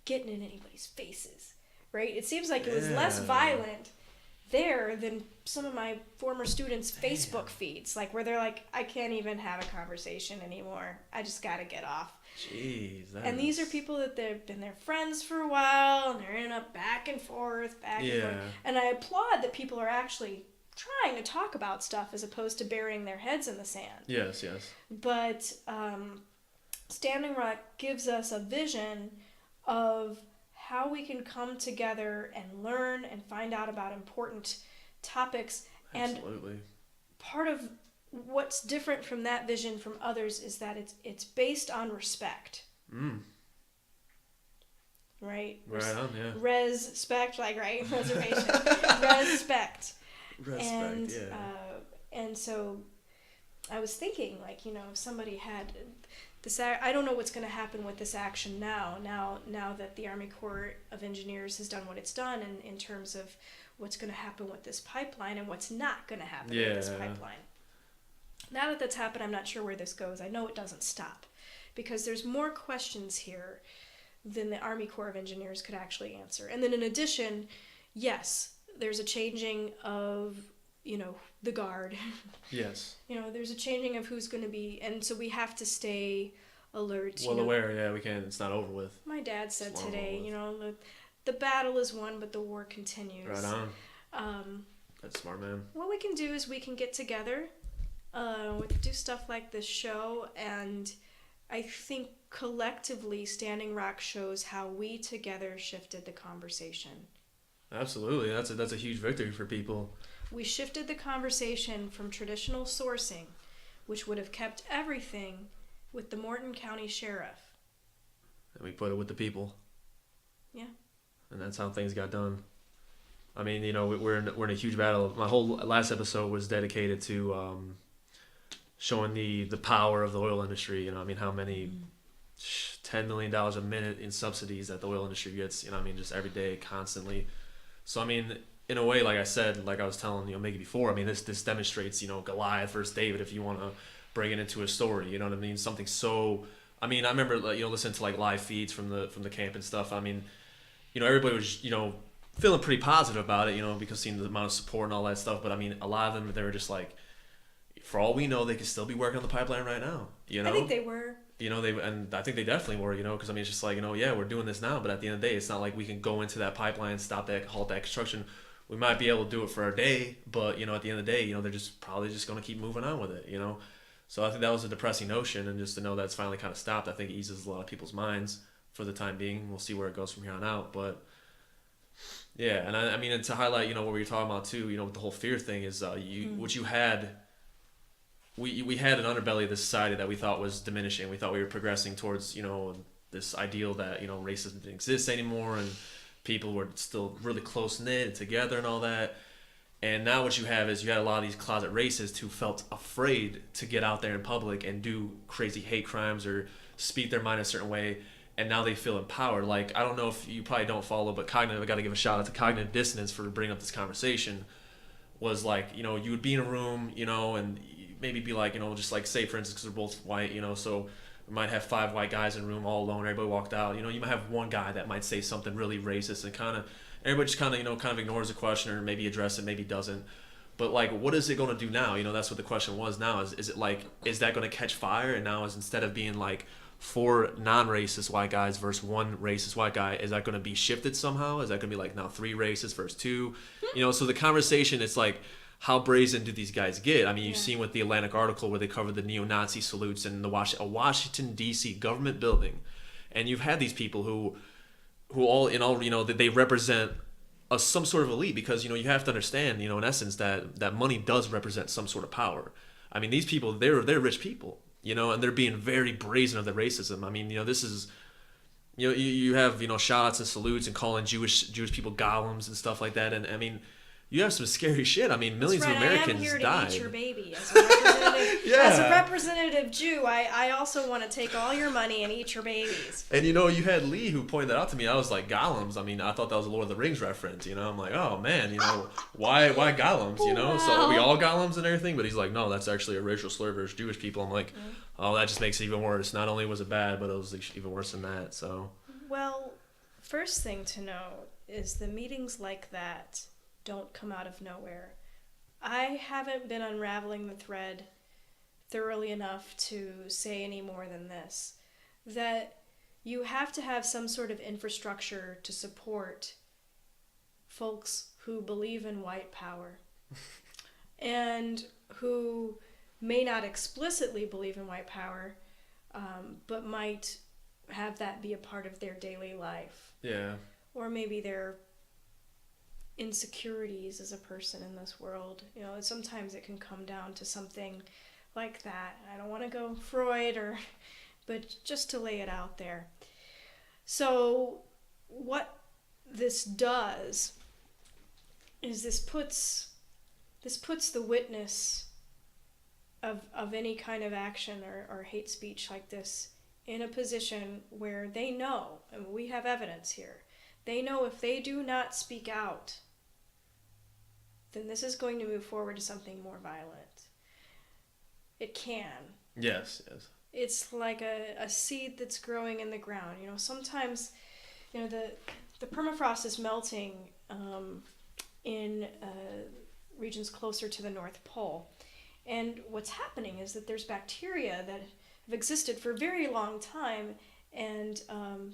getting in anybody's faces, right? It seems like it was less violent there than some of my former students' Facebook feeds, where they're like, I can't even have a conversation anymore. I just gotta get off. Jeez. And these are people that they've been their friends for a while, and they're in a back and forth. And I applaud that people are actually trying to talk about stuff as opposed to burying their heads in the sand. Yes. But Standing Rock gives us a vision of how we can come together and learn and find out about important topics. Absolutely. And part of what's different from that vision from others is that it's based on respect. Right? Right on, yeah. Respect, like, right? Reservation. Respect. Respect, And so I was thinking, like, you know, if somebody had this, I don't know what's going to happen with this action now that the Army Corps of Engineers has done what it's done in terms of what's going to happen with this pipeline and what's not going to happen with this pipeline. Now that that's happened, I'm not sure where this goes. I know it doesn't stop because there's more questions here than the Army Corps of Engineers could actually answer. And then in addition, yes, there's a changing of, you know, the guard. Yes. You know, there's a changing of who's going to be, and so we have to stay alert. Well, aware, yeah, we can't, it's not over with. My dad said today, you know, the battle is won, but the war continues. Right on. That's smart, man. What we can do is we can get together, we can do stuff like this show, and I think collectively Standing Rock shows how we together shifted the conversation. Absolutely. That's a huge victory for people. We shifted the conversation from traditional sourcing, which would have kept everything with the Morton County Sheriff. And we put it with the people. Yeah. And that's how things got done. I mean, you know, we're in a huge battle. My whole last episode was dedicated to showing the power of the oil industry. You know, I mean, how many $10 million a minute in subsidies that the oil industry gets. You know, I mean, just every day, constantly. So I mean, in a way, like I said, like I was telling Maggie before, I mean, this demonstrates, you know, Goliath versus David, if you want to bring it into a story. You know what I mean? Something so. I mean, I remember, you know, listening to like live feeds from the camp and stuff. I mean, you know, everybody was, you know, feeling pretty positive about it, you know, because seeing the amount of support and all that stuff. But I mean, a lot of them, they were just like, for all we know, they could still be working on the pipeline right now. You know, I think they were. You know, and I think they definitely were. You know, because I mean, it's just like, you know, yeah, we're doing this now, but at the end of the day, it's not like we can go into that pipeline, halt that construction. We might be able to do it for a day, but you know, at the end of the day, you know, they're just probably just going to keep moving on with it. You know, so I think that was a depressing notion, and just to know that's finally kind of stopped, I think eases a lot of people's minds for the time being. We'll see where it goes from here on out, but. Yeah, and I mean, and to highlight, you know, what we were talking about too, you know, with the whole fear thing is, what you had, we had an underbelly of the society that we thought was diminishing. We thought we were progressing towards, you know, this ideal that, you know, racism didn't exist anymore and people were still really close-knit and together and all that. And now what you have is you had a lot of these closet racists who felt afraid to get out there in public and do crazy hate crimes or speak their mind a certain way. And now they feel empowered. Like, I don't know if you probably don't follow, but I got to give a shout out to Cognitive Dissonance for bringing up this conversation. Was like, you know, you would be in a room, you know, and maybe be like, you know, just like say, for instance, because they're both white, you know, so we might have 5 white guys in a room all alone, everybody walked out. You know, you might have one guy that might say something really racist and kind of, everybody just kind of, you know, kind of ignores the question or maybe address it, maybe doesn't. But like, what is it going to do now? You know, that's what the question was now. Is it like, is that going to catch fire? And now is instead of being like, 4 non-racist white guys versus 1 racist white guy, is that going to be shifted somehow? Is that going to be like now 3 racist versus 2? You know, so the conversation, it's like, how brazen do these guys get? I mean, you've seen with the Atlantic article where they covered the neo-Nazi salutes in a Washington D.C. government building, and you've had these people who all in all, you know, that they represent some sort of elite, because you know you have to understand, you know, in essence that money does represent some sort of power. I mean, these people, they're rich people. You know, and they're being very brazen of the racism. I mean, you know, this is, you know, you have, you know, shots and salutes and calling Jewish people golems and stuff like that. And I mean, you have some scary shit. I mean, millions of Americans I am here died. To eat your baby. As a representative, as a representative Jew, I also want to take all your money and eat your babies. And you know, you had Lee who pointed that out to me. I was like, golems. I mean, I thought that was a Lord of the Rings reference. You know, I'm like, oh man, you know, why golems? You know, so are we all golems and everything? But he's like, no, that's actually a racial slur versus Jewish people. I'm like, oh, that just makes it even worse. Not only was it bad, but it was even worse than that. So. Well, first thing to know is the meetings like that don't come out of nowhere. I haven't been unraveling the thread thoroughly enough to say any more than this, that you have to have some sort of infrastructure to support folks who believe in white power and who may not explicitly believe in white power, but might have that be a part of their daily life. Yeah. Or maybe their insecurities as a person in this world. You know, sometimes it can come down to something like that. I don't want to go Freud but just to lay it out there. So what this does is this puts the witness of any kind of action or hate speech like this in a position where they know, and we have evidence here, they know if they do not speak out, then this is going to move forward to something more violent. It can. Yes. It's like a seed that's growing in the ground. Sometimes, the permafrost is melting in regions closer to the North Pole. And what's happening is that there's bacteria that have existed for a very long time, and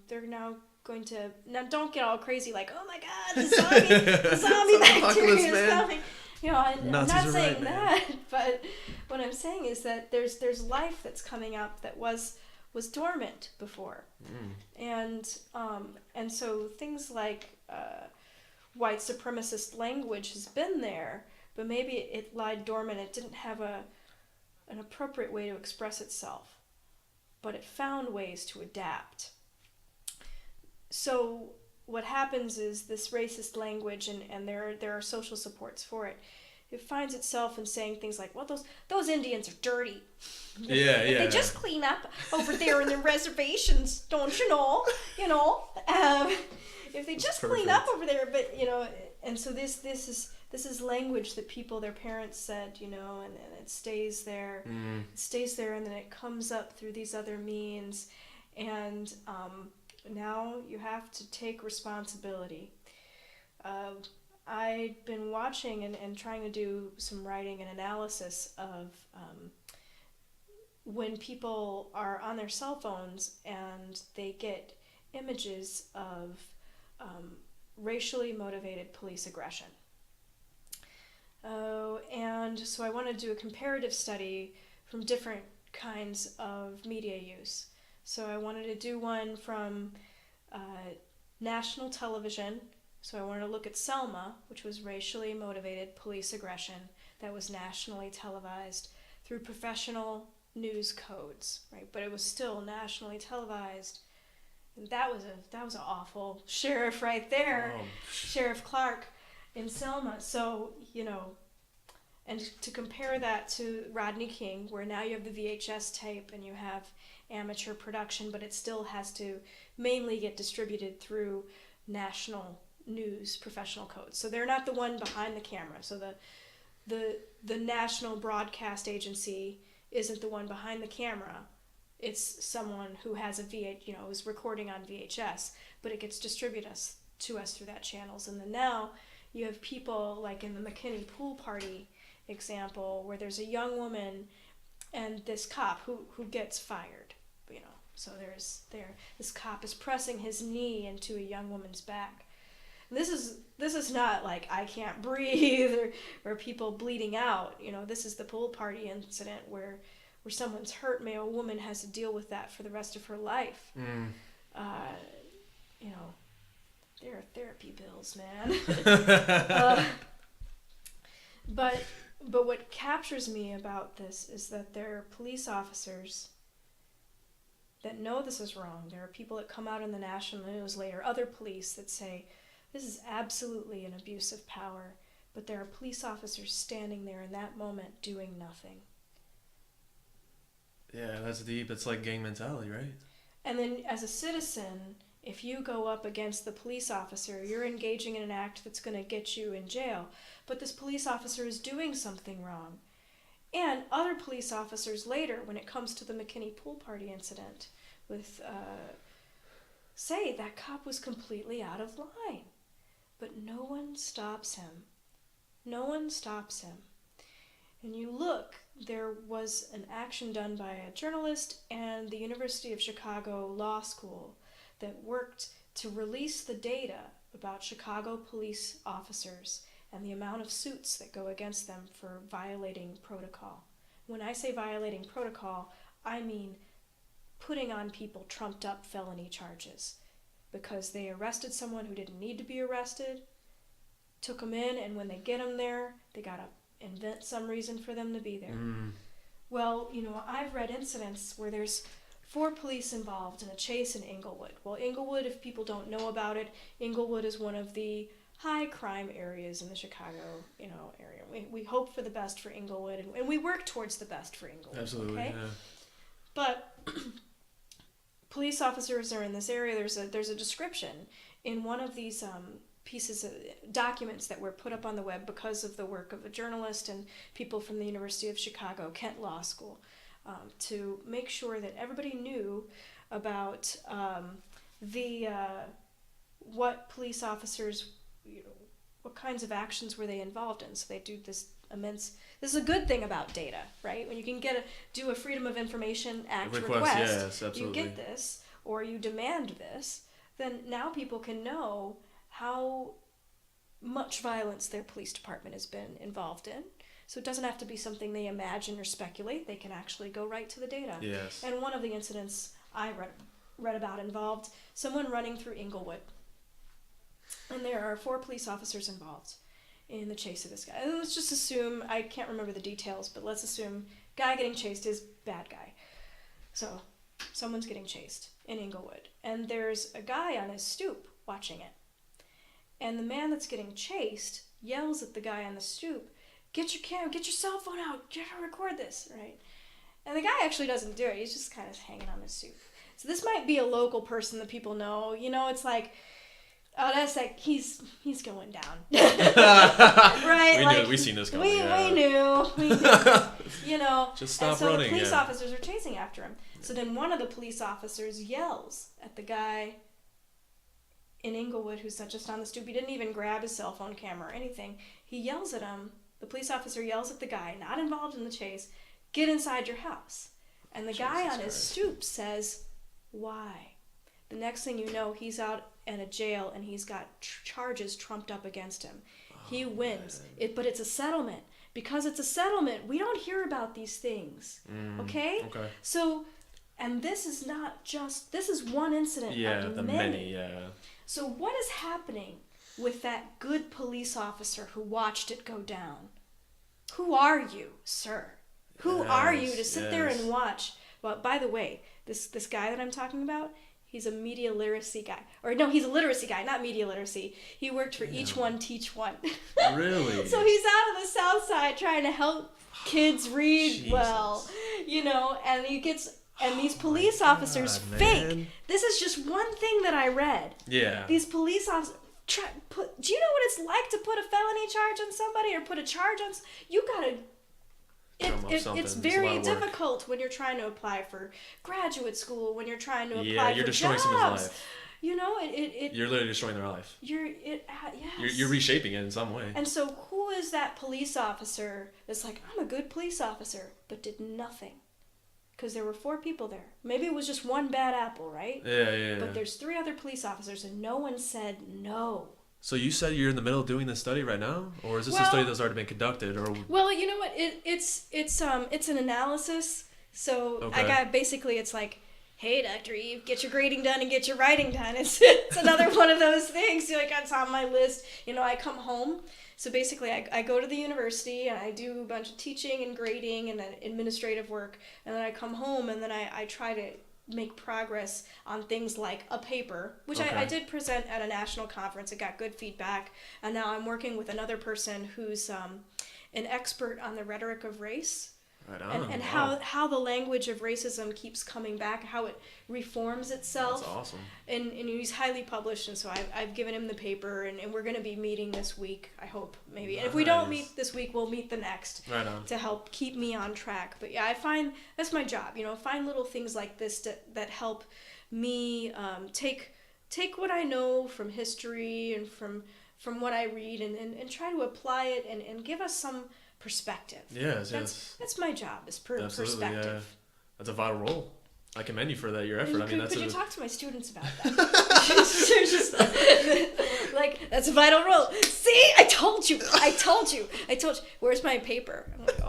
they're now going to... Now, don't get all crazy like, oh my God, the zombie bacteria is coming. I'm not saying that, but what I'm saying is that there's life that's coming up that was dormant before. And so things like white supremacist language has been there, but maybe it lied dormant. It didn't have an appropriate way to express itself, but it found ways to adapt. So what happens is this racist language, and there are social supports for it. It finds itself in saying things like, "Well, those Indians are dirty. If they just clean up over there in the reservations, don't you know? If they just clean up over there, but and so this is language that their parents said, and it stays there. It stays there, and then it comes up through these other means, and now you have to take responsibility. I've been watching and trying to do some writing and analysis of when people are on their cell phones and they get images of racially motivated police aggression. And so I want to do a comparative study from different kinds of media use. So I wanted to do one from national television. So I wanted to look at Selma, which was racially motivated police aggression that was nationally televised through professional news codes, right? But it was still nationally televised. And that was an awful sheriff right there, Sheriff Clark in Selma. So, and to compare that to Rodney King, where now you have the VHS tape and you have amateur production, but it still has to mainly get distributed through national news professional codes. So they're not the one behind the camera. So the national broadcast agency isn't the one behind the camera. It's someone who has is recording on VHS, but it gets distributed to us through that channels. And then now you have people like in the McKinney pool party example, where there's a young woman and this cop who gets fired, so this cop is pressing his knee into a young woman's back. And this is not like I can't breathe or people bleeding out. This is the pool party incident where someone's hurt. May a woman has to deal with that for the rest of her life. There are therapy bills, man. But what captures me about this is that there are police officers that know this is wrong. There are people that come out in the national news later, other police that say, this is absolutely an abuse of power, but there are police officers standing there in that moment doing nothing. Yeah, that's deep. It's like gang mentality, right? And then as a citizen, if you go up against the police officer, you're engaging in an act that's going to get you in jail. But this police officer is doing something wrong. And other police officers later, when it comes to the McKinney pool party incident, say that cop was completely out of line. But no one stops him. No one stops him. And you look, there was an action done by a journalist and the University of Chicago Law School that worked to release the data about Chicago police officers and the amount of suits that go against them for violating protocol. When I say violating protocol, I mean putting on people trumped up felony charges because they arrested someone who didn't need to be arrested, took them in, and when they get them there, they got to invent some reason for them to be there. Well, I've read incidents where there's 4 police involved in a chase in Inglewood. Well, Inglewood, if people don't know about it, Inglewood is one of the high crime areas in the Chicago, area. We hope for the best for Inglewood, and we work towards the best for Inglewood. Absolutely, okay? yeah. But police officers are in this area. There's a description in one of these pieces of documents that were put up on the web because of the work of a journalist and people from the University of Chicago, Kent Law School, to make sure that everybody knew about what police officers, what kinds of actions were they involved in. So they do this is a good thing about data, right? When you can do a Freedom of Information Act request, yes, absolutely. You get this, or you demand this, then now people can know how much violence their police department has been involved in. So it doesn't have to be something they imagine or speculate. They can actually go right to the data. Yes. And one of the incidents I read about involved someone running through Inglewood. And there are 4 police officers involved in the chase of this guy. And let's just assume, I can't remember the details, but let's assume guy getting chased is bad guy. So someone's getting chased in Inglewood. And there's a guy on his stoop watching it. And the man that's getting chased yells at the guy on the stoop, "Get your camera, get your cell phone out, get to record this," right? And the guy actually doesn't do it. He's just kind of hanging on his stoop. So this might be a local person that people know. It's like, oh, that's like, he's going down. Right? We've seen this coming. We knew. Just stop and so running. The police officers are chasing after him. So then one of the police officers yells at the guy in Inglewood who's just on the stoop. He didn't even grab his cell phone camera or anything. He yells at him. The police officer yells at the guy, not involved in the chase, "Get inside your house." And the guy on his stoop says, "Why?" The next thing you know, he's out in a jail and he's got charges trumped up against him. He wins. But it's a settlement. Because it's a settlement, we don't hear about these things. Okay? Okay. So, and this is one incident of many. Yeah. So what is happening with that good police officer who watched it go down? Who are you, sir? Who are you to sit there and watch? Well, by the way, this guy that I'm talking about, he's a media literacy guy. Or no, he's a literacy guy, not media literacy. He worked for Each One, Teach One. Really? So he's out on the South Side trying to help kids read well, and he gets... And these police officers think. This is just one thing that I read. Yeah. These police officers do you know what it's like to put a felony charge on somebody or put a charge on? You gotta. It's very difficult when you're trying to apply for graduate school. When you're trying to apply for you're destroying jobs. someone's life. You're literally destroying their life. Yes. You're reshaping it in some way. And so, who is that police officer that's like, I'm a good police officer, but did nothing? Because there were 4 people there. Maybe it was just one bad apple, right? Yeah. But there's 3 other police officers, and no one said no. So you said you're in the middle of doing this study right now, or is this a study that's already been conducted? Or well, you know what? It's an analysis. So okay. It's like, hey, Dr. Eve, get your grading done and get your writing done. It's another one of those things. It's on my list. I come home. So basically, I go to the university and I do a bunch of teaching and grading and administrative work, and then I come home and then I try to make progress on things like a paper, which I did present at a national conference. It got good feedback, and now I'm working with another person who's an expert on the rhetoric of race. Right on. And how the language of racism keeps coming back, how it reforms itself. That's awesome. And he's highly published, and so I've given him the paper, and we're going to be meeting this week, I hope, maybe. Nice. And if we don't meet this week, we'll meet the next. Right on. To help keep me on track. But yeah, I find that's my job, find little things like this that help me take what I know from history and from what I read and try to apply it and give us some perspective. Yes. That's my job, is perspective. Yeah. That's a vital role. I commend you for that, your effort. Could you talk to my students about that? They're just like, that's a vital role. See, I told you. Where's my paper? I'm like,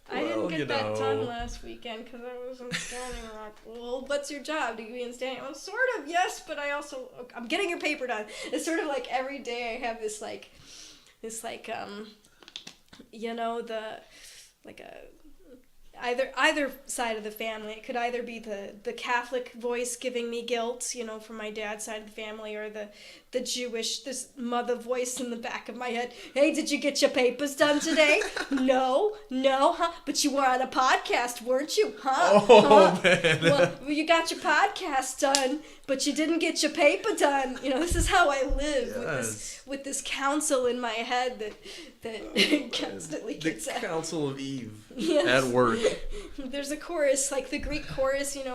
I didn't get that done last weekend because I was in Standing Rock. Well, what's your job? Do you be in Standing Rock? Well, sort of, yes, but I'm getting your paper done. It's sort of like every day I have this either side of the family. It could either be the Catholic voice giving me guilt, from my dad's side of the family, or the Jewish, this mother voice in the back of my head. Hey, did you get your papers done today? No, huh? But you were on a podcast, weren't you? Huh? Oh, man. Well, you got your podcast done, but you didn't get your paper done. This is how I live with this counsel in my head that constantly gets the out. Council of Eve Yes. at work. There's a chorus, like the Greek chorus, and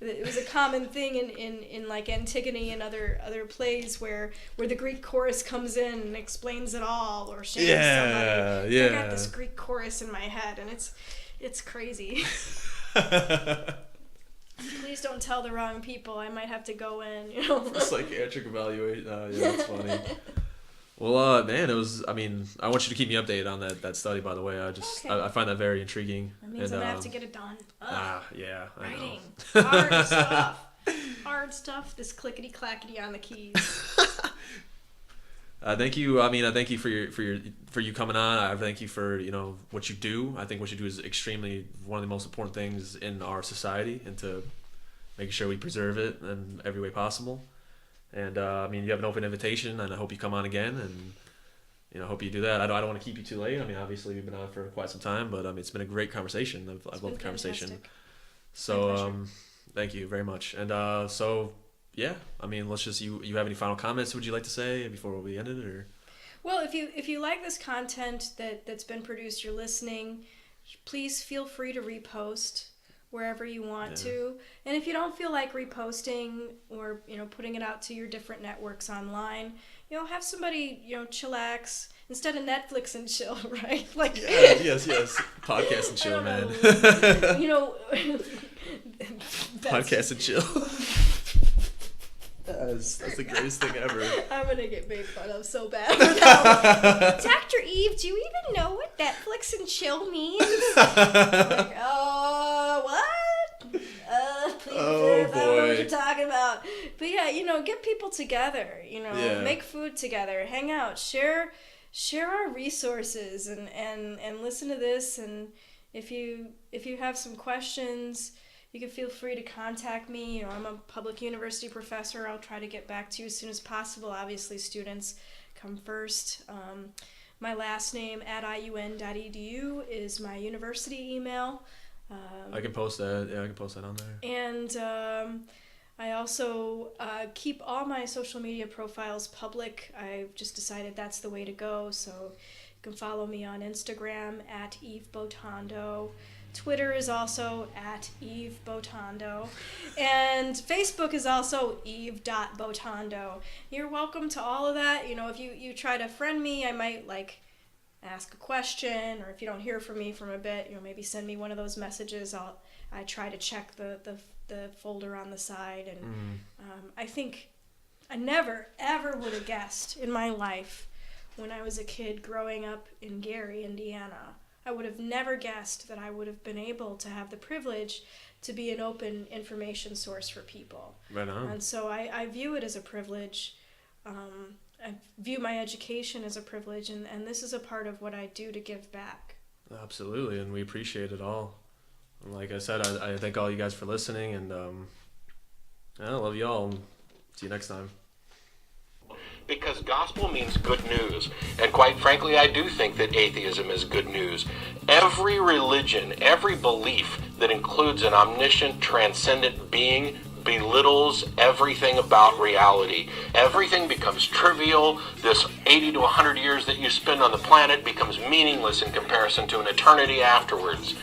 it was a common thing in like Antigone and other plays where the Greek chorus comes in and explains it all or shames somebody. Yeah. I got this Greek chorus in my head, and it's crazy. Please don't tell the wrong people. I might have to go in, Psychiatric evaluation. Yeah, that's funny. Well, man, it was. I mean, I want you to keep me updated on that study. By the way, I find that very intriguing. That means I'm gonna have to get it done. Yeah, I Writing, know. hard stuff. This clickety clackety on the keys. Thank you. I mean, I thank you for you coming on. I thank you for what you do. I think what you do is extremely one of the most important things in our society, and to making sure we preserve it in every way possible. And I mean, you have an open invitation, and I hope you come on again. And I hope you do that. I don't want to keep you too late. I mean, obviously we've been on for quite some time, but it's been a great conversation. I've loved the conversation. Fantastic. So thank you very much. And yeah, I mean, let's just you have any final comments would you like to say before we end it, or? Well, if you like this content that's been produced, you're listening, please feel free to repost wherever you want to. And if you don't feel like reposting or putting it out to your different networks online, have somebody chillax instead of Netflix and chill, right? Like yes, podcast and chill, man. Podcast and chill. That's the greatest thing ever. I'm gonna get made fun of so bad for that one. Dr. Eve, do you even know what Netflix and chill means? Like, what? Please, I don't know what you're talking about. But yeah, get people together. Make food together, hang out, share our resources, and listen to this. And if you have some questions, you can feel free to contact me. I'm a public university professor. I'll try to get back to you as soon as possible. Obviously, students come first. My last name @iun.edu is my university email. I can post that. Yeah, I can post that on there. And I also keep all my social media profiles public. I've just decided that's the way to go. So you can follow me on Instagram @Eve Bottando. Twitter is also @Eve Bottando. And Facebook is also eve.bottando. You're welcome to all of that. If you try to friend me, I might ask a question, or if you don't hear from me from a bit, maybe send me one of those messages. I try to check the folder on the side. And I think I never, ever would have guessed in my life when I was a kid growing up in Gary, Indiana, I would have never guessed that I would have been able to have the privilege to be an open information source for people. Right on. And so I view it as a privilege. I view my education as a privilege, and this is a part of what I do to give back. Absolutely, and we appreciate it all. And like I said, I thank all you guys for listening, and I love you all. See you next time. Because gospel means good news. And quite frankly, I do think that atheism is good news. Every religion, every belief that includes an omniscient, transcendent being belittles everything about reality. Everything becomes trivial. This 80 to 100 years that you spend on the planet becomes meaningless in comparison to an eternity afterwards.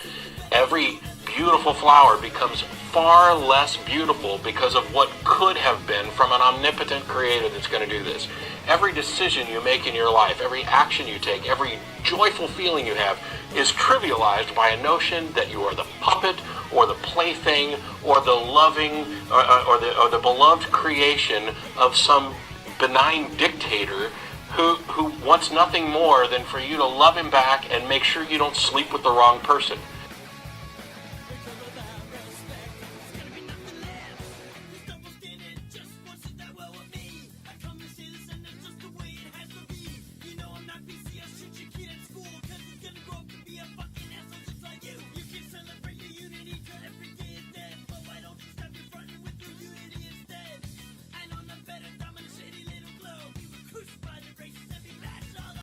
Every beautiful flower becomes far less beautiful because of what could have been from an omnipotent creator that's going to do this. Every decision you make in your life, every action you take, every joyful feeling you have is trivialized by a notion that you are the puppet or the plaything or the loving or the beloved creation of some benign dictator who wants nothing more than for you to love him back and make sure you don't sleep with the wrong person.